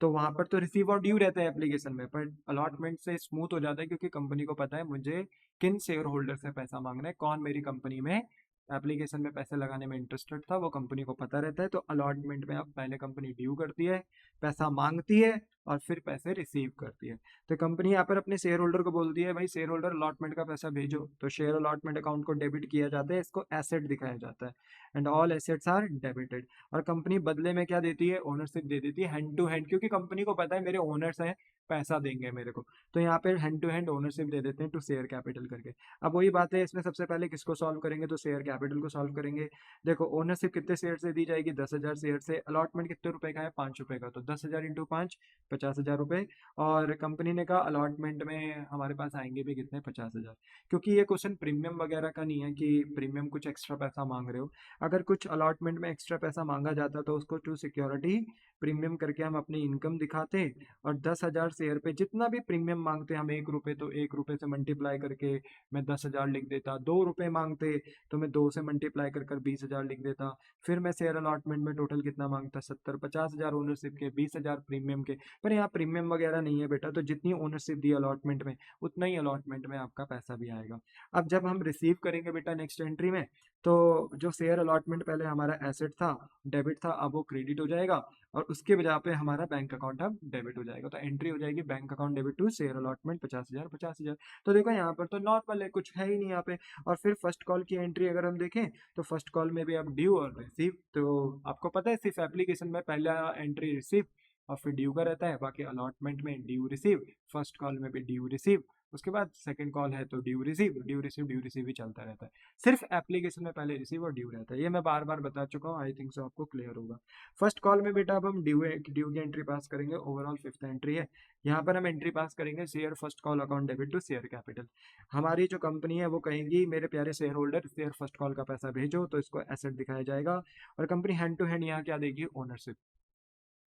तो वहां पर तो रिसीव और ड्यू रहता है एप्लीकेशन में, पर अलॉटमेंट से स्मूथ हो जाता है, क्योंकि कंपनी को पता है मुझे किन शेयर होल्डर से पैसा मांगना है, कौन मेरी कंपनी में एप्लीकेशन में पैसे लगाने में इंटरेस्टेड था, वो कंपनी को पता रहता है, तो अलॉटमेंट में अब पहले कंपनी ड्यू करती है, पैसा मांगती है और फिर पैसे रिसीव करती है। तो कंपनी यहाँ पर अपने शेयर होल्डर को बोलती है भाई शेयर होल्डर अलॉटमेंट का पैसा भेजो, तो शेयर अलॉटमेंट अकाउंट को डेबिट किया जाता है, इसको एसेट दिखाया जाता है, and all assets are debited. और कंपनी बदले में क्या देती है, ओनरशिप दे देती है हैंड टू हैंड, क्योंकि कंपनी को पता है मेरे ओनर्स हैं, पैसा देंगे मेरे को, तो यहाँ पे हैंड टू हैंड ओनरशिप दे देते हैं टू शेयर कैपिटल करके। अब वही बात है, इसमें सबसे पहले किसको सॉल्व करेंगे, तो शेयर कैपिटल को सॉल्व करेंगे। देखो ओनरशिप कितने शेयर से दी जाएगी, 10,000 शेयर से। अलॉटमेंट कितने रुपए का है, 5 रुपए का, तो 10,000 इंटू 5 50,000 रुपए। और कंपनी ने कहा अलॉटमेंट में हमारे पास आएंगे भी कितने, 50,000। क्योंकि ये क्वेश्चन प्रीमियम वगैरह का नहीं है कि प्रीमियम कुछ एक्स्ट्रा पैसा मांग रहे हो। अगर कुछ अलॉटमेंट में एक्स्ट्रा पैसा मांगा जाता तो उसको टू सिक्योरिटी प्रीमियम करके हम अपनी इनकम दिखाते, और 10,000 शेयर पे जितना भी प्रीमियम मांगते हम 1 रुपए, तो 1 रुपए से मल्टीप्लाई करके मैं 10,000 लिख देता। 2 रुपए मांगते तो मैं 2 से मल्टीप्लाई कर 20,000 लिख देता। फिर मैं शेयर अलॉटमेंट में टोटल कितना मांगता, 70, 50,000 ओनरशिप के, 20,000 प्रीमियम के। पर यहाँ प्रीमियम वगैरह नहीं है बेटा, तो जितनी ओनरशिप दी अलॉटमेंट में उतना ही अलॉटमेंट में आपका पैसा भी आएगा। अब जब हम रिसीव करेंगे बेटा नेक्स्ट एंट्री में, तो जो शेयर अलॉटमेंट पहले हमारा एसेट था, डेबिट था, अब वो क्रेडिट हो जाएगा, और उसके बजाय पे हमारा बैंक अकाउंट अब डेबिट हो जाएगा। तो एंट्री हो जाएगी bank account debit to share allotment 50,000 50,000। तो देखो यहाँ पर तो नॉर्मल है, कुछ है ही नहीं यहाँ पे। और फिर फर्स्ट कॉल की एंट्री अगर हम देखें, तो फर्स्ट कॉल में भी अब ड्यू और रिसीव, तो आपको पता है सिर्फ एप्लीकेशन में पहला एंट्री रिसीव और फिर ड्यू का रहता है, बाकी अलॉटमेंट में ड्यू रिसीव, फर्स्ट कॉल में भी ड्यू रिसीव, उसके बाद सेकंड कॉल है तो due receive, due receive, due receive ही चलता रहता है। सिर्फ एप्लीकेशन में पहले रिसीव और ड्यू रहता है, ये मैं बार बार बता चुका हूँ, आई थिंक सो आपको क्लियर होगा। फर्स्ट कॉल में बेटा अब हम ड्यू की एंट्री पास करेंगे, ओवरऑल 5th एंट्री है। यहाँ पर हम एंट्री पास करेंगे share first call account debit to share capital. हमारी जो कंपनी है वो कहेंगी मेरे प्यारे share holder share first call का पैसा भेजो, तो इसको एसेट दिखाया जाएगा। और कंपनी हैंड टू हैंड यहाँ क्या देगी, ownership,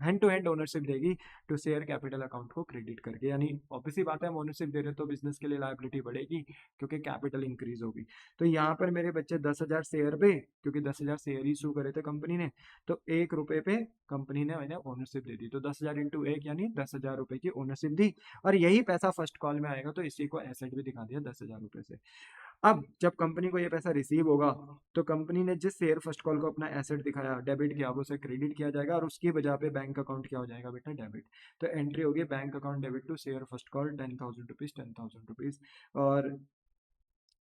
hand to hand ownership देगी टू शेयर कैपिटल अकाउंट को क्रेडिट करके। यानी ऑब्वियसली बात है, हम ओनरशिप दे रहे हैं तो बिजनेस के लिए लायबिलिटी बढ़ेगी, क्योंकि कैपिटल इंक्रीज होगी। तो यहाँ पर मेरे बच्चे 10,000 शेयर पे, क्योंकि 10,000 शेयर इशू करे थे कंपनी ने, तो 1 रुपए पे कंपनी ने मैंने ओनरशिप दे दी, तो 10,000 इंटू 1 यानी 10,000 रुपए की ओनरशिप दी। और यही पैसा फर्स्ट कॉल में आएगा, तो इसी को एसेट भी दिखा दिया 10,000 रुपए से। अब जब कंपनी को ये पैसा रिसीव होगा, तो कंपनी ने जिस शेयर फर्स्ट कॉल को अपना एसेट दिखाया, डेबिट किया, वो उसे क्रेडिट किया जाएगा, और उसकी वजह पे बैंक अकाउंट क्या हो जाएगा बेटा, डेबिट। तो एंट्री होगी bank account debit to share first call 10,000 rupees, 10,000 rupees. और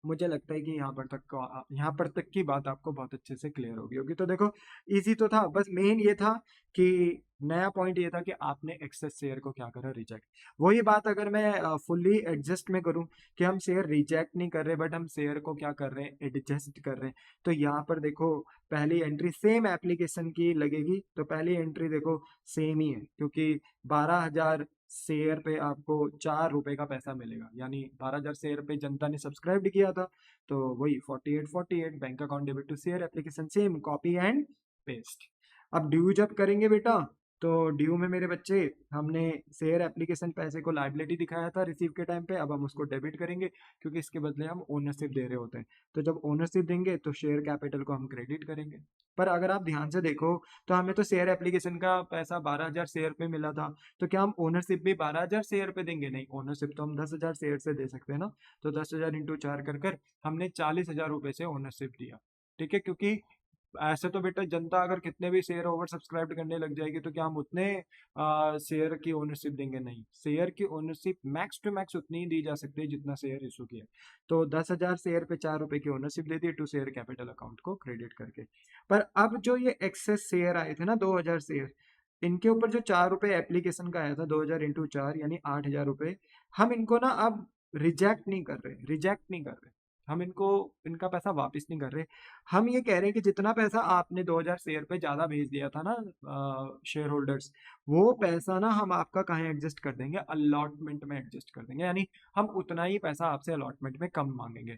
मुझे लगता है कि यहाँ पर तक की बात आपको बहुत अच्छे से क्लियर होगी होगी। तो देखो इजी तो था, बस मेन ये था कि नया पॉइंट ये था कि आपने एक्सेस शेयर को क्या करा, रिजेक्ट। वही बात अगर मैं फुल्ली एडजस्ट में करूं कि हम शेयर रिजेक्ट नहीं कर रहे, बट हम शेयर को क्या कर रहे हैं, एडजस्ट कर रहे हैं, तो यहाँ पर देखो पहली एंट्री सेम एप्लीकेशन की लगेगी। तो पहली एंट्री देखो सेम ही है, क्योंकि 12,000 शेयर पे आपको 4 रुपए का पैसा मिलेगा, यानी 12,000 शेयर पे जनता ने सब्सक्राइब किया था, तो वही 48 bank account debit to share application same, copy and paste. अब ड्यू जब करेंगे बेटा, तो ड्यू में मेरे बच्चे हमने शेयर एप्लीकेशन पैसे को लाइबिलिटी दिखाया था रिसीव के टाइम पे, अब हम उसको डेबिट करेंगे, क्योंकि इसके बदले हम ओनरशिप दे रहे होते हैं। तो जब ओनरशिप देंगे तो शेयर कैपिटल को हम क्रेडिट करेंगे। पर अगर आप ध्यान से देखो, तो हमें तो शेयर एप्लीकेशन का पैसा 12,000 शेयर पे मिला था, तो क्या हम ओनरशिप भी 12,000 शेयर पे देंगे, नहीं, ओनरशिप तो हम 10,000 शेयर से दे सकते हैं ना। तो 10,000 इंटू 4 कर हमने 40,000 रुपए से ओनरशिप दिया, ठीक है। क्योंकि ऐसे तो बेटा जनता अगर कितने भी शेयर ओवर सब्सक्राइब करने लग जाएगी, तो क्या हम उतने शेयर की ओनरशिप देंगे, नहीं। शेयर की ओनरशिप मैक्स टू मैक्स उतनी ही दी जा सकती है जितना शेयर इशू किया। तो 10,000 शेयर पे 4 रुपए की ओनरशिप दे दी टू शेयर कैपिटल अकाउंट को क्रेडिट करके। पर अब जो ये एक्सेस शेयर आए थे ना 2,000 शेयर, इनके ऊपर जो 4 रुपए एप्लीकेशन का आया था, 2,000 इंटू 4 यानी 8,000 रुपए, हम इनको ना अब रिजेक्ट नहीं कर रहे, रिजेक्ट नहीं कर रहे, हम इनको इनका पैसा वापस नहीं कर रहे। हम ये कह रहे हैं कि जितना पैसा आपने 2,000 शेयर पे ज्यादा भेज दिया था ना शेयर होल्डर्स, वो पैसा ना हम आपका कहाँ एडजस्ट कर देंगे, अलॉटमेंट में एडजस्ट कर देंगे, यानी हम उतना ही पैसा आपसे अलॉटमेंट में कम मांगेंगे।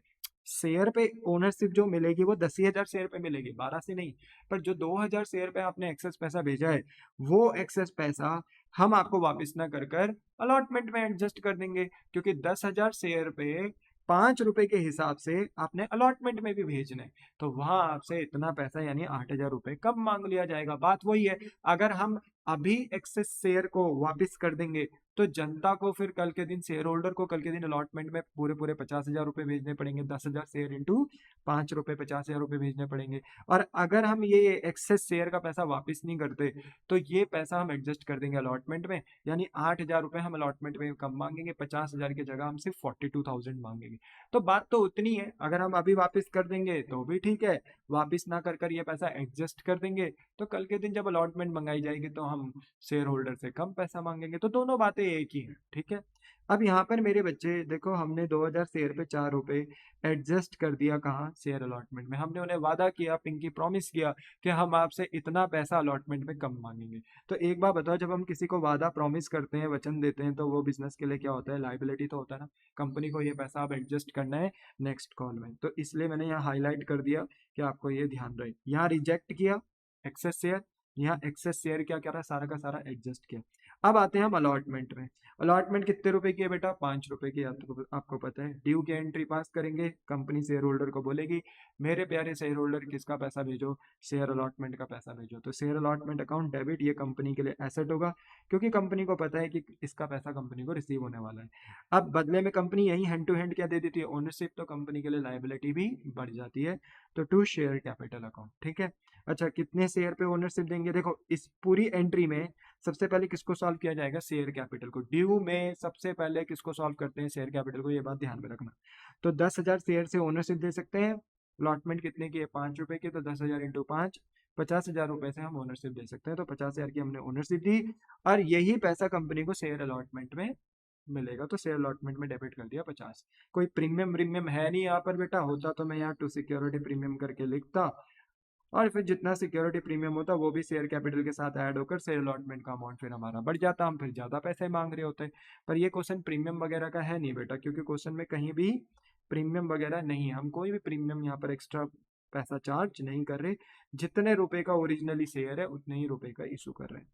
शेयर पे ओनरशिप जो मिलेगी वो 10,000 शेयर पे मिलेगी, 12 से नहीं। पर जो 2,000 शेयर पे आपने एक्सेस पैसा भेजा है, वो एक्सेस पैसा हम आपको वापस ना कर अलॉटमेंट में एडजस्ट कर देंगे, क्योंकि 10,000 शेयर पे 5 रुपए के हिसाब से आपने अलॉटमेंट में भी भेजना है, तो वहां आपसे इतना पैसा यानी 8,000 रुपए कम मांग लिया जाएगा। बात वही है, अगर हम अभी एक्सेस शेयर को वापस कर देंगे तो जनता को फिर कल के दिन, शेयर होल्डर को कल के दिन अलॉटमेंट में पूरे पूरे 50,000 रुपए भेजने पड़ेंगे। 10,000 शेयर इंटू 5 रुपए, 50,000 रुपए भेजने पड़ेंगे। और अगर हम ये एक्सेस शेयर का पैसा वापस नहीं करते तो ये पैसा हम एडजस्ट कर देंगे अलॉटमेंट में, यानी 8,000 रुपए हम अलॉटमेंट में कम मांगेंगे, 50,000 की जगह हम सिर्फ 42,000 मांगेंगे। तो बात तो उतनी है, अगर हम अभी वापस कर देंगे तो भी ठीक है, वापस ना कर कर ये पैसा एडजस्ट कर देंगे तो कल के दिन जब अलॉटमेंट मंगाई जाएगी तो हम शेयर होल्डर से कम पैसा मांगेंगे। तो दोनों बातें एक ही हैं, ठीक है। अब यहाँ पर मेरे बच्चे देखो, हमने 2,000 शेयर पे 4 रुपए एडजस्ट कर दिया, कहाँ, शेयर अलॉटमेंट में। हमने उन्हें वादा किया, पिंकी प्रॉमिस किया कि हम आपसे इतना पैसा अलॉटमेंट में कम मांगेंगे। तो एक बात बताओ, जब हम किसी को वादा प्रॉमिस करते हैं, वचन देते हैं, तो वो बिजनेस के लिए क्या होता है, लाइबिलिटी तो होता है ना। कंपनी को ये पैसा अब एडजस्ट करना है नेक्स्ट कॉल में। तो इसलिए मैंने यहाँ हाईलाइट कर दिया कि आपको ये ध्यान रहे। यहाँ रिजेक्ट किया एक्सेस शेयर, यहाँ एक्सेस शेयर क्या कह रहा है, सारा का सारा एडजस्ट किया। अब आते हैं हम अलॉटमेंट में। अलॉटमेंट कितने रुपए की है बेटा, 5 रुपए की। आपको पता है, ड्यू की एंट्री पास करेंगे, कंपनी शेयर होल्डर को बोलेगी मेरे प्यारे शेयर होल्डर किसका पैसा भेजो, शेयर अलॉटमेंट का पैसा भेजो। तो शेयर अलॉटमेंट अकाउंट डेबिट, ये कंपनी के लिए एसेट होगा, क्योंकि कंपनी को पता है कि इसका पैसा कंपनी को रिसीव होने वाला है। अब बदले में कंपनी यही हैंड टू हैंड क्या दे देती है, ओनरशिप, तो कंपनी के लिए लाइबिलिटी भी बढ़ जाती है। तो टू शेयर कैपिटल अकाउंट, ठीक है। अच्छा, कितने शेयर पे ओनरशिप देंगे, देखो इस पूरी एंट्री में सबसे पहले किसको सॉल्व किया जाएगा, शेयर कैपिटल को। ड्यू में सबसे पहले किसको सॉल्व करते हैं, शेयर कैपिटल को, ये बात ध्यान में रखना। तो 10,000 शेयर से ओनरशिप दे सकते हैं। अलॉटमेंट कितने की है, 5 रुपए की, तो 10,000 इंटू 5, 50,000 रुपए से हम ओनरशिप दे सकते हैं। तो 50,000 की हमने ओनरशिप दी, और यही पैसा कंपनी को शेयर अलॉटमेंट में मिलेगा। तो शेयर अलॉटमेंट में डेबिट कर दिया 50। कोई प्रीमियम प्रीमियम है नहीं यहाँ पर बेटा, होता तो मैं यहाँ टू सिक्योरिटी प्रीमियम करके लिखता, और फिर जितना सिक्योरिटी प्रीमियम होता वो भी शेयर कैपिटल के साथ ऐड होकर शेयर अलॉटमेंट का अमाउंट फिर हमारा बढ़ जाता, हम फिर ज्यादा पैसे मांग रहे होते। पर ये क्वेश्चन प्रीमियम वगैरह का है नहीं बेटा, क्योंकि क्वेश्चन में कहीं भी प्रीमियम वगैरह नहीं है, हम कोई भी प्रीमियम यहाँ पर एक्स्ट्रा पैसा चार्ज नहीं कर रहे। जितने रुपए का ओरिजिनली शेयर है उतने ही रुपए का इशू कर रहे हैं।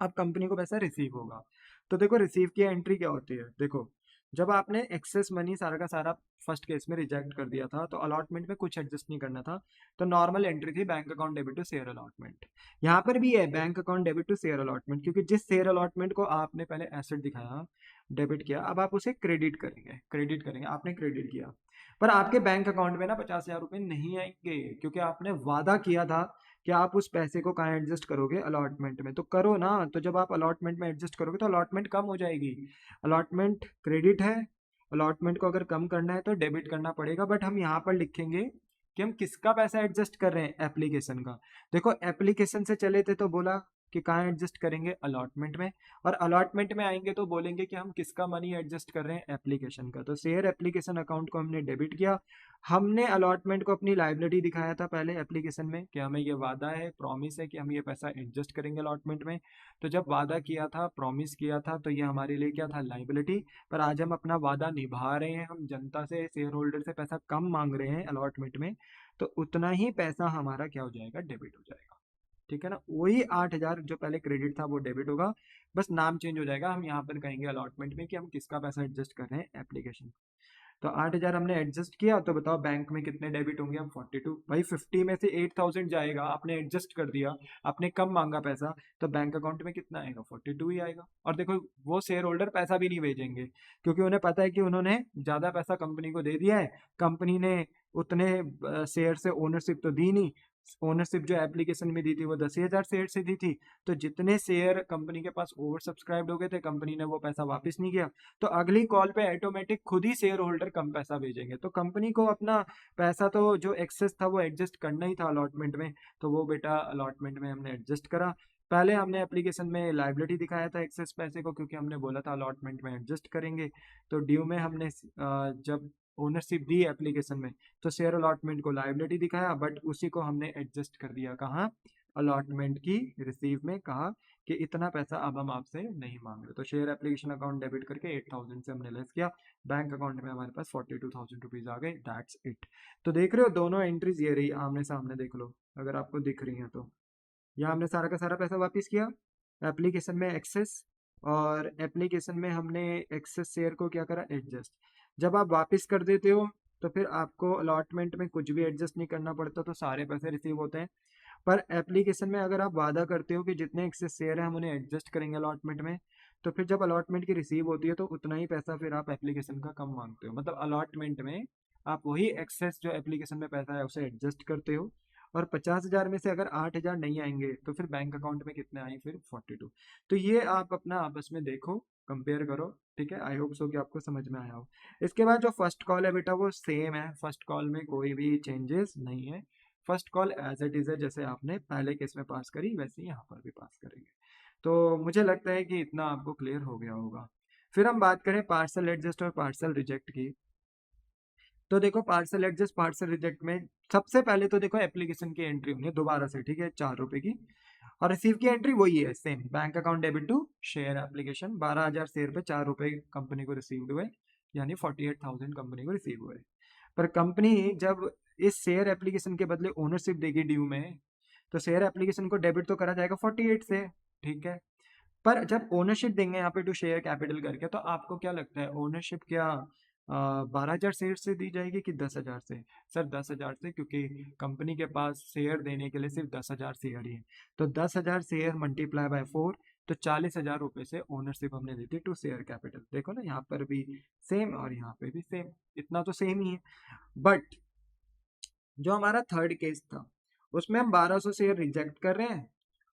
अब कंपनी को पैसा रिसीव होगा, तो देखो रिसीव की एंट्री क्या होती है। देखो, जब आपने एक्सेस मनी सारा का सारा फर्स्ट केस में रिजेक्ट कर दिया था, तो अलॉटमेंट में कुछ एडजस्ट नहीं करना था, तो नॉर्मल एंट्री थी bank account debit to share allotment. यहाँ पर भी है bank account debit to share allotment, क्योंकि जिस शेयर अलॉटमेंट को आपने पहले एसेट दिखाया, डेबिट किया, अब आप उसे क्रेडिट करेंगे, क्रेडिट करेंगे, आपने क्रेडिट किया। पर आपके बैंक अकाउंट में ना 50,000 रुपए नहीं आएंगे, क्योंकि आपने वादा किया था कि आप उस पैसे को कहाँ एडजस्ट करोगे, अलॉटमेंट में। तो करो ना, तो जब आप अलॉटमेंट में एडजस्ट करोगे तो अलॉटमेंट कम हो जाएगी। अलॉटमेंट क्रेडिट है, अलॉटमेंट को अगर कम करना है तो डेबिट करना पड़ेगा। बट हम यहाँ पर लिखेंगे कि हम किसका पैसा एडजस्ट कर रहे हैं, एप्लीकेशन का। देखो एप्लीकेशन से चले थे तो बोला कि कहाँ एडजस्ट करेंगे, अलॉटमेंट में, और अलॉटमेंट में आएंगे तो बोलेंगे कि हम किसका मनी एडजस्ट कर रहे हैं, एप्लीकेशन का। तो शेयर एप्लीकेशन अकाउंट को हमने डेबिट किया। हमने अलॉटमेंट को अपनी लाइबिलिटी दिखाया था पहले एप्लीकेशन में कि हमें ये वादा है, प्रॉमिस है कि हम ये पैसा एडजस्ट करेंगे अलॉटमेंट में। तो जब वादा किया था, प्रॉमिस किया था, तो ये हमारे लिए क्या था, लाइबिलिटी। पर आज हम अपना वादा निभा रहे हैं, हम जनता से, शेयर होल्डर से पैसा कम मांग रहे हैं अलॉटमेंट में, तो उतना ही पैसा हमारा क्या हो जाएगा, डेबिट हो जाएगा। ठीक है ना, वही 8,000 जो पहले क्रेडिट था वो डेबिट होगा, बस नाम चेंज हो जाएगा। हम यहाँ पर कहेंगे अलॉटमेंट में कि हम किसका पैसा एडजस्ट कर रहे हैं, एप्लीकेशन। तो 8,000 हमने एडजस्ट किया, तो बताओ बैंक में कितने डेबिट होंगे, हम 42। भाई 50 में से 8,000 जाएगा, आपने एडजस्ट कर दिया, आपने कम मांगा पैसा, तो बैंक अकाउंट में कितना आएगा, 42 ही आएगा। और देखो वो शेयर होल्डर पैसा भी नहीं भेजेंगे, क्योंकि उन्हें पता है कि उन्होंने ज्यादा पैसा कंपनी को दे दिया है, कंपनी ने उतने शेयर से ओनरशिप तो दी नहीं। ओनरशिप जो एप्लीकेशन में दी थी वो 10,000 शेयर से दी थी, तो जितने शेयर कंपनी के पास ओवर सब्सक्राइब हो गए थे, कंपनी ने वो पैसा वापस नहीं किया, तो अगली कॉल पे ऑटोमेटिक खुद ही शेयर होल्डर कम पैसा भेजेंगे। तो कंपनी को अपना पैसा तो जो एक्सेस था वो एडजस्ट करना ही था अलॉटमेंट में, तो वो बेटा अलॉटमेंट में हमने एडजस्ट करा। पहले हमने एप्लीकेशन में लाइबिलिटी दिखाया था एक्सेस पैसे को, क्योंकि हमने बोला था अलॉटमेंट में एडजस्ट करेंगे। तो ड्यू में हमने जब ओनरशिप दी एप्लीकेशन में, तो शेयर अलॉटमेंट को लाइबिलिटी दिखाया, बट उसी को हमने एडजस्ट कर दिया कहाँ, अलॉटमेंट की रिसीव में, कहा कि इतना पैसा अब हम आपसे नहीं मांग रहे। तो शेयर एप्लीकेशन अकाउंट डेबिट करके 8,000 से हमने लेस किया, बैंक अकाउंट में हमारे पास 42,000 रुपीज आ गए, दैट्स इट। तो देख रहे हो दोनों एंट्रीज ये रही, आमने सामने देख लो अगर आपको दिख रही हैं तो। यहाँ हमने सारा का सारा पैसा वापस किया, एप्लीकेशन में एक्सेस, और एप्लीकेशन में हमने एक्सेस शेयर को क्या करा, एडजस्ट। जब आप वापस कर देते हो तो फिर आपको अलॉटमेंट में कुछ भी एडजस्ट नहीं करना पड़ता, तो सारे पैसे रिसीव होते हैं। पर एप्लीकेशन में अगर आप वादा करते हो कि जितने एक्सेस शेयर है हम उन्हें एडजस्ट करेंगे अलॉटमेंट में, तो फिर जब अलॉटमेंट की रिसीव होती है तो उतना ही पैसा फिर आप एप्लीकेशन का कम मांगते हो। मतलब अलॉटमेंट में आप वही एक्सेस जो एप्लीकेशन में पैसा है उसे एडजस्ट करते हो, और 50,000 में से अगर 8,000 नहीं आएंगे तो फिर बैंक अकाउंट में कितने आए, फिर 42। तो ये आप अपना आपस में देखो, कंपेयर करो, ठीक है। आई होप सो कि आपको समझ में आया हो। इसके बाद जो फर्स्ट कॉल है बेटा वो सेम है, फर्स्ट कॉल में कोई भी चेंजेस नहीं है। First call as it is है, जैसे आपने पहले केस में पास करी वैसे ही यहाँ पर भी पास करेंगे। तो मुझे लगता है कि इतना आपको क्लियर हो गया होगा। फिर हम बात करें पार्सल एडजस्ट और पार्सल रिजेक्ट की। तो देखो पार्सल एडजस्ट पार्सल रिजेक्ट में सबसे पहले तो देखो एप्लीकेशन की एंट्री होनी है दोबारा से, ठीक है, 4 रुपए की। और रिसीव की एंट्री वही है same, bank account debit to share application, 12,000 share पे 4 रुपए कंपनी को रिसीव हुए, यानी 48,000 कंपनी को रिसीव हुए। पर कंपनी जब इस शेयर एप्लीकेशन के बदले ओनरशिप देगी ड्यू में, तो शेयर एप्लीकेशन को डेबिट तो करा जाएगा 48 से, ठीक है। पर जब ओनरशिप देंगे यहाँ पे टू शेयर कैपिटल करके, तो आपको क्या लगता है ओनरशिप क्या 12,000 शेयर से दी जाएगी कि 10,000 से? सर 10,000 से, क्योंकि कंपनी के पास शेयर देने के लिए सिर्फ 10,000 शेयर ही है। तो 10,000 शेयर मल्टीप्लाई बाय 4, तो 40,000 रुपए से ओनरशिप हमने दी थी टू शेयर कैपिटल। देखो ना यहाँ पर भी सेम और यहाँ पे भी सेम, इतना तो सेम ही है। बट जो हमारा थर्ड केस था उसमें हम 1200 शेयर रिजेक्ट कर रहे हैं,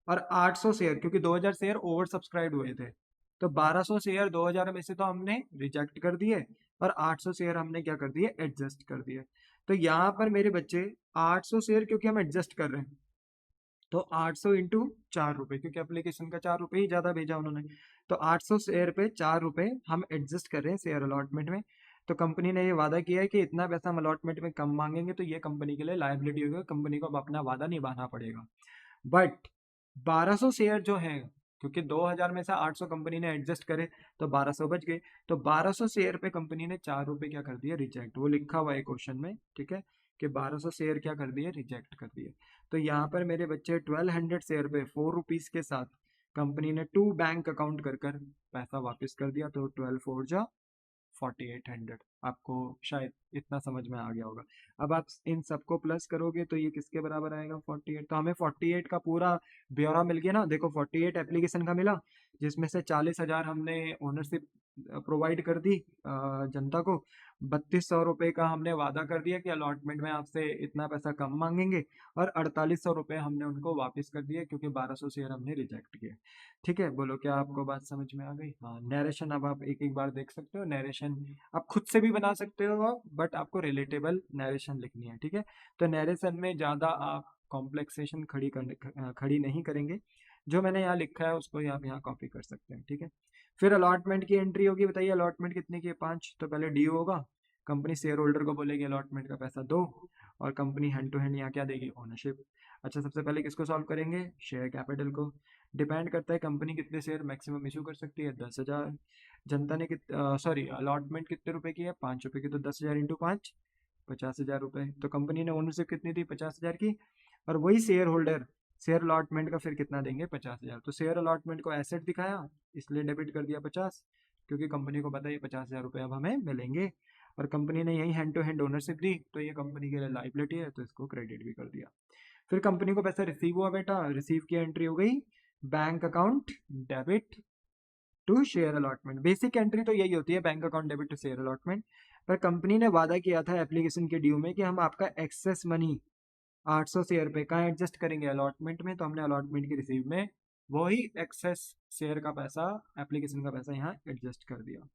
और 800 शेयर, क्योंकि 2000 शेयर ओवर सब्सक्राइब हुए थे, तो 1200 शेयर 2000 में से तो हमने रिजेक्ट कर दिए, और 800 शेयर हमने क्या कर दिए, एडजस्ट कर दिए। तो यहाँ पर मेरे बच्चे 800 शेयर क्योंकि हम एडजस्ट कर रहे हैं, तो 800 इंटू 4 रुपए, क्योंकि एप्लीकेशन का 4 रुपए ही ज्यादा भेजा उन्होंने, तो 800 शेयर पे 4 रुपए हम एडजस्ट कर रहे हैं शेयर अलॉटमेंट में। तो कंपनी ने ये वादा किया है कि इतना पैसा हम अलॉटमेंट में कम मांगेंगे तो ये कंपनी के लिए लायबिलिटी होगी, कंपनी को अब अपना वादा निभाना पड़ेगा। बट 1200 शेयर जो है, क्योंकि 2000 में से 800 कंपनी ने एडजस्ट करे, तो 1200 बच गए। तो 1200 शेयर पे कंपनी ने 4 रुपए क्या कर दिया, रिजेक्ट। वो लिखा हुआ है क्वेश्चन में, ठीक है, कि 1200 शेयर क्या कर दिए, रिजेक्ट कर दिए। तो यहाँ पर मेरे बच्चे 1200 शेयर पे 4 रुपीज के साथ कंपनी ने टू बैंक अकाउंट कर कर पैसा वापस कर दिया। तो 12 जा 4800, आपको शायद इतना समझ में आ गया होगा। अब आप इन सबको प्लस करोगे तो ये किसके बराबर आएगा, 48। तो हमें 48 का पूरा ब्यौरा मिल गया ना। देखो 48 एप्लीकेशन का मिला, जिसमें से 40,000 हमने ओनरशिप प्रोवाइड कर दी जनता को, 3200 रुपये का हमने वादा कर दिया कि अलॉटमेंट में आपसे इतना पैसा कम मांगेंगे, और 4800 रुपये हमने उनको वापस कर दिए क्योंकि 1200 शेयर हमने रिजेक्ट किए। ठीक है, बोलो क्या आपको बात समझ में आ गई? हाँ, नरेशन अब आप एक एक बार देख सकते हो। नरेशन आप खुद से भी बना सकते हो, बट आपको रिलेटेबल नरेशन लिखनी है, ठीक है। तो नरेशन में ज़्यादा आप कॉम्प्लेक्सेशन खड़ी नहीं करेंगे। जो मैंने यहाँ लिखा है उसको ही आप यहाँ कॉपी कर सकते हैं, ठीक है। फिर अलॉटमेंट की एंट्री होगी, बताइए अलॉटमेंट कितने की है, 5। तो पहले ड्यू होगा, कंपनी शेयर होल्डर को बोलेगी अलॉटमेंट का पैसा दो, और कंपनी हैंड टू हैंड यहाँ क्या देगी, ओनरशिप। अच्छा, सबसे पहले किसको सॉल्व करेंगे, शेयर कैपिटल को। डिपेंड करता है कंपनी कितने शेयर मैक्सिमम इशू कर सकती है, 10,000। जनता ने सॉरी अलॉटमेंट कितने रुपए की है, 5 रुपए की, तो 10,000 इंटू 5, 50,000 रुपए। तो कंपनी ने ओनरशिप कितनी दी, 50,000 की, और वही शेयर होल्डर शेयर अलॉटमेंट का फिर कितना देंगे, 50,000। तो शेयर अलॉटमेंट को एसेट दिखाया, इसलिए डेबिट कर दिया 50, क्योंकि कंपनी को पता है 50,000 रुपये अब हमें मिलेंगे, और कंपनी ने यही हैंड टू हैंड ओनरशिप दी, तो ये कंपनी के लिए लाइबिलिटी है, तो इसको क्रेडिट भी कर दिया। फिर कंपनी को पैसा रिसीव हुआ बेटा, रिसीव की एंट्री हो गई bank account debit to share allotment. Basic entry तो यही होती है, bank account debit to share allotment. पर कंपनी ने वादा किया था एप्लीकेशन के ड्यू में कि हम आपका एक्सेस मनी 800 शेयर पे कहाँ एडजस्ट करेंगे, अलॉटमेंट में। तो हमने अलॉटमेंट की रिसीव में वही एक्सेस शेयर का पैसा, एप्लीकेशन का पैसा यहाँ एडजस्ट कर दिया।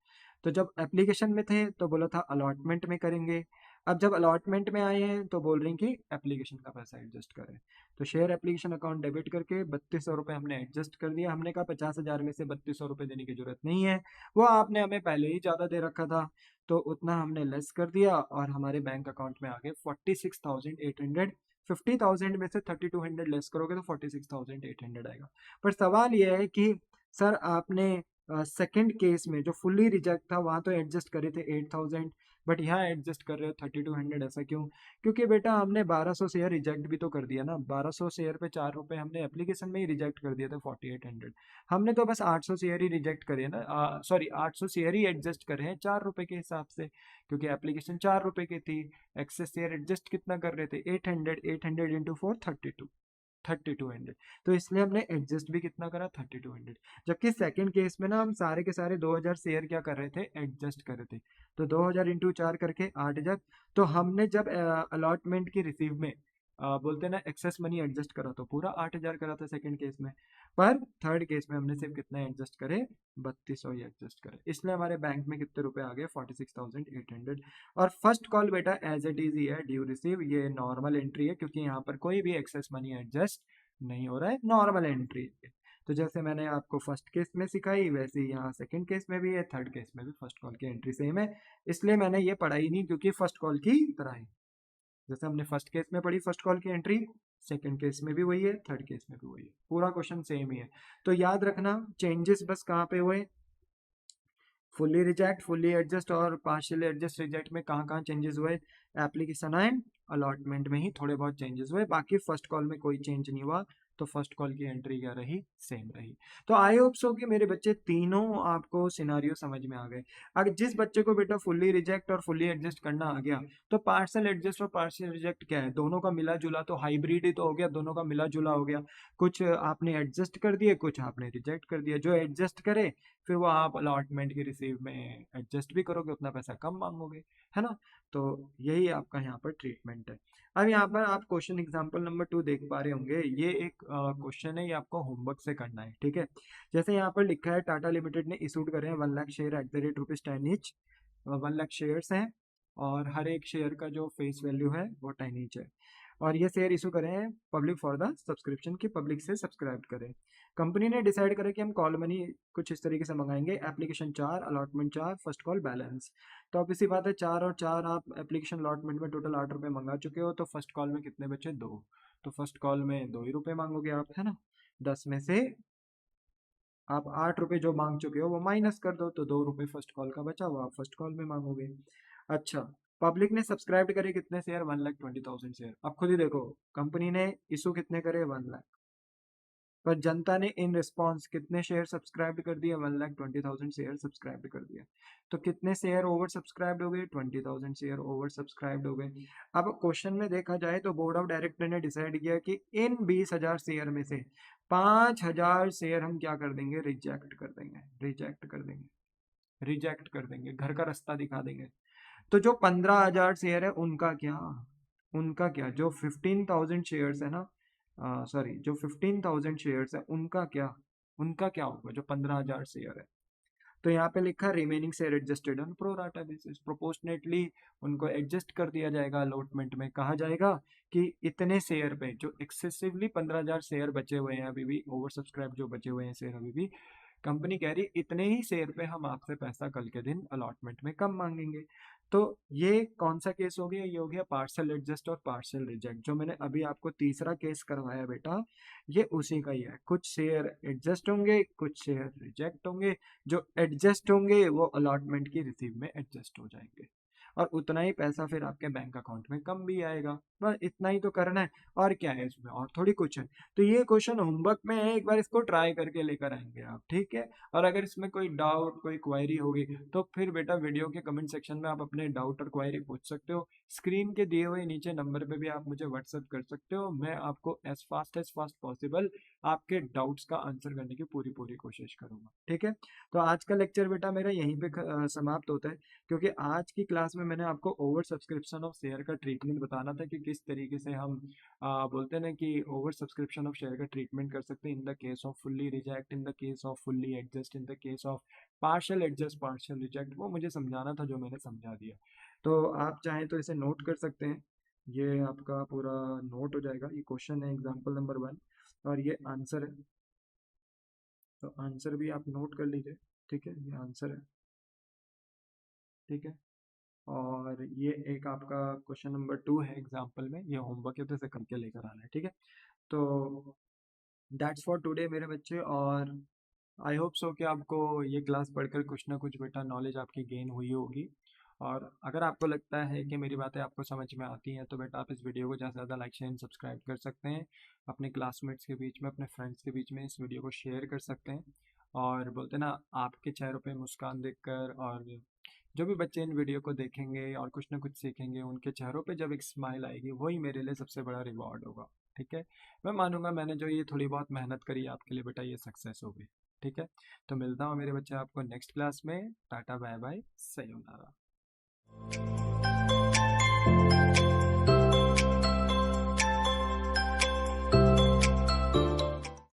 तो जब एप्लीकेशन में थे तो बोला था अलॉटमेंट में करेंगे, अब जब अलॉटमेंट में आए हैं तो बोल रहे हैं कि एप्लीकेशन का पैसा एडजस्ट करें। तो शेयर एप्लीकेशन अकाउंट डेबिट करके 3200 रुपये हमने एडजस्ट कर दिया। हमने कहा 50,000 में से 3200 रुपये देने की जरूरत नहीं है, वो आपने हमें पहले ही ज़्यादा दे रखा था, तो उतना हमने लेस कर दिया, और हमारे बैंक अकाउंट में आ गए 46,800। 50,000 में से 3,200 लेस करोगे तो 46,800 आएगा। पर सवाल यह है कि सर आपने सेकंड केस में जो फुल्ली रिजेक्ट था वहां तो एडजस्ट करे थे 8,000, बट यहाँ एडजस्ट कर रहे हो 3,200, ऐसा क्यों? क्योंकि बेटा हमने 1200 शेयर रिजेक्ट भी तो कर दिया ना। 1200 शेयर पे 4 रुपए हमने एप्लीकेशन में ही रिजेक्ट कर दिया था, 4800। हमने तो बस 800 शेयर ही रिजेक्ट करे ना, सॉरी 800 शेयर ही एडजस्ट करे हैं 4 रुपए के हिसाब से, क्योंकि एप्लीकेशन 4 रुपए की थी। एक्सेस शेयर एडजस्ट कितना कर रहे थे, 800। 800 इंटू 4, 32। 3200। तो इसलिए हमने एडजस्ट भी कितना करा, 3200। जबकि सेकंड केस में ना हम सारे के सारे 2000 शेयर क्या कर रहे थे, एडजस्ट कर रहे थे। तो 2000 इंटू 4 करके 8000। तो हमने जब अलॉटमेंट की रिसीव में बोलते हैं ना एक्सेस मनी एडजस्ट करा तो पूरा 8000 करा था सेकंड केस में। पर थर्ड केस में हमने सिर्फ कितना एडजस्ट करे, 3200 ही एडजस्ट करे। इसलिए हमारे बैंक में कितने रुपए आ गए, 46,800। और फर्स्ट कॉल बेटा एज इट इज ही है, ड्यू रिसीव, ये नॉर्मल एंट्री है क्योंकि यहाँ पर कोई भी एक्सेस मनी एडजस्ट नहीं हो रहा है, नॉर्मल एंट्री है। तो जैसे मैंने आपको फर्स्ट केस में सिखाई वैसे ही यहाँ सेकंड केस में भी है, थर्ड केस में भी फर्स्ट कॉल की एंट्री सेम है। इसलिए मैंने ये पढ़ाई नहीं क्योंकि फर्स्ट कॉल की तरह है। जैसे हमने फर्स्ट केस में पढ़ी फर्स्ट कॉल की एंट्री, सेकंड केस में भी वही है, थर्ड केस में भी वही है, पूरा क्वेश्चन सेम ही है। तो याद रखना चेंजेस बस कहाँ पे हुए, फुल्ली रिजेक्ट, फुल्ली एडजस्ट और पार्शियली एडजस्ट रिजेक्ट में कहाँ चेंजेस हुए, एप्लीकेशन एंड अलॉटमेंट में ही थोड़े बहुत चेंजेस हुए, बाकी फर्स्ट कॉल में कोई चेंज नहीं हुआ। तो फर्स्ट कॉल की एंट्री क्या रही, सेम रही। तो आई होप सो कि मेरे बच्चे तीनों आपको सिनारियो समझ में आ गए। अगर जिस बच्चे को बेटा फुल्ली रिजेक्ट और फुल्ली एडजस्ट करना आ गया, तो पार्शियल एडजस्ट और पार्शियल रिजेक्ट क्या है, दोनों का मिला जुला, तो हाइब्रिड ही तो हो गया, दोनों का मिला जुला हो गया। कुछ आपने एडजस्ट कर दिए, कुछ आपने रिजेक्ट कर दिया। जो एडजस्ट करे फिर वो आप अलॉटमेंट की रिसीव में एडजस्ट भी करोगे, उतना पैसा कम मांगोगे, है ना। तो यही आपका यहाँ पर ट्रीटमेंट है। अब यहाँ पर आप क्वेश्चन एग्जांपल नंबर 2 देख पा रहे होंगे। ये एक क्वेश्चन है, ये आपको होमवर्क से करना है, ठीक है। जैसे यहाँ पर लिखा है टाटा लिमिटेड ने इशूड करे हैं 1 lakh share at the rate ₹10 each. 1 lakh shares हैं और हर एक शेयर का जो फेस वैल्यू है वो 10 ईच है। और ये शेयर इशू करें हैं पब्लिक फॉर द सब्सक्रिप्शन की, पब्लिक से सब्सक्राइब करें। कंपनी ने डिसाइड करा कि हम कॉल मनी कुछ इस तरीके से मंगाएंगे, application 4, allotment 4, first call balance. तो अब इसी बात है, 4 और 4 आप एप्लीकेशन अलॉटमेंट में टोटल 8 रुपये मंगा चुके हो, तो फर्स्ट कॉल में कितने बचे, 2। तो फर्स्ट कॉल में 2 ही रुपये मांगोगे आप, है ना। 10 में से आप 8 रुपये जो मांग चुके हो वो माइनस कर दो, तो 2 रुपये फर्स्ट कॉल का बचा हुआ आप फर्स्ट कॉल में मांगोगे। अच्छा, पब्लिक ने सब्सक्राइब करे कितने शेयर, 1,20,000 शेयर। अब खुद ही देखो, कंपनी ने इशू कितने करे, 1 लाख, पर जनता ने इन रिस्पॉन्स कितने शेयर सब्सक्राइब कर दिए, 1,20,000 शेयर सब्सक्राइब कर दिया। तो कितने शेयर ओवर सब्सक्राइब हो गए, 20,000 शेयर ओवर सब्सक्राइब हो गए। अब क्वेश्चन में देखा जाए तो बोर्ड ऑफ डायरेक्टर ने डिसाइड किया कि इन 20,000 शेयर में से 5,000 शेयर हम क्या कर देंगे, रिजेक्ट कर देंगे, रिजेक्ट कर देंगे, रिजेक्ट कर देंगे, घर का रास्ता दिखा देंगे। तो जो 15,000 शेयर है उनका क्या, उनका क्या, जो 15,000 शेयर्स है ना, सॉरी, जो 15,000 शेयर्स है उनका क्या, उनका क्या होगा जो 15,000 शेयर है। तो यहाँ पे लिखा remaining share adjusted on pro rata basis, proportionately उनको एडजस्ट कर दिया जाएगा। अलॉटमेंट में कहा जाएगा कि इतने शेयर पे, जो एक्सेसिवली 15,000 शेयर बचे हुए हैं अभी भी, ओवर सब्सक्राइब जो बचे हुए हैं शेयर अभी भी, कंपनी कह रही इतने ही शेयर पे हम आपसे पैसा कल के दिन अलॉटमेंट में कम मांगेंगे। तो ये कौन सा केस हो गया, ये हो गया पार्शियल एडजस्ट और पार्शियल रिजेक्ट। जो मैंने अभी आपको तीसरा केस करवाया बेटा, ये उसी का ही है। कुछ शेयर एडजस्ट होंगे, कुछ शेयर रिजेक्ट होंगे। जो एडजस्ट होंगे वो अलॉटमेंट की रिसीव में एडजस्ट हो जाएंगे, और उतना ही पैसा फिर आपके बैंक अकाउंट में कम भी आएगा। बस इतना ही तो करना है, और क्या है इसमें, और थोड़ी कुछ है। तो ये क्वेश्चन होमवर्क में है, एक बार इसको ट्राई करके लेकर आएंगे आप, ठीक है। और अगर इसमें कोई डाउट, कोई क्वायरी होगी तो फिर बेटा वीडियो के कमेंट सेक्शन में आप अपने डाउट और क्वायरी पूछ सकते हो। स्क्रीन के दिए हुए नीचे नंबर पे भी आप मुझे व्हाट्सएप कर सकते हो। मैं आपको एज फास्ट पॉसिबल आपके डाउट्स का आंसर करने की पूरी पूरी कोशिश करूंगा, ठीक है। तो आज का लेक्चर बेटा मेरा यहीं पे समाप्त होता है, क्योंकि आज की क्लास में मैंने आपको ओवर सब्सक्रिप्शन ऑफ शेयर का ट्रीटमेंट बताना था कि किस तरीके से हम बोलते हैं ना कि ओवर सब्सक्रिप्शन ऑफ शेयर का ट्रीटमेंट कर सकते हैं in the case off fully reject, in the case off fully adjust, in the case of partial adjust, partial reject. वो मुझे समझाना था, जो मैंने समझा दिया। तो आप चाहें तो इसे नोट कर सकते हैं, ये आपका पूरा नोट हो जाएगा। ये क्वेश्चन है एग्जाम्पल नंबर 1 और ये आंसर है, तो आंसर भी आप नोट कर लीजिए, ठीक है। ये आंसर है, ठीक है। और ये एक आपका क्वेश्चन नंबर 2 है एग्जाम्पल में, ये होमवर्क है तो इसे करके लेकर आना है, ठीक है। तो दैट्स फॉर टुडे मेरे बच्चे, और आई होप सो कि आपको ये क्लास पढ़कर कुछ ना कुछ बेटा नॉलेज आपकी गेन हुई होगी। और अगर आपको लगता है कि मेरी बातें आपको समझ में आती हैं तो बेटा आप इस वीडियो को ज़्यादा से ज़्यादा लाइक शेयर एंड सब्सक्राइब कर सकते हैं। अपने क्लासमेट्स के बीच में, अपने फ्रेंड्स के बीच में इस वीडियो को शेयर कर सकते हैं। और बोलते हैं ना, आपके चेहरों पे मुस्कान देखकर, और जो भी बच्चे इन वीडियो को देखेंगे और कुछ ना कुछ सीखेंगे, उनके चेहरों पे जब एक स्माइल आएगी, वही मेरे लिए सबसे बड़ा रिवॉर्ड होगा, ठीक है, मैं मानूंगा मैंने जो ये थोड़ी बहुत मेहनत करी आपके लिए बेटा ये सक्सेस हो गई। ठीक है, तो मिलता हूँ मेरे बच्चे आपको नेक्स्ट क्लास में। Tata bye bye, sayonara.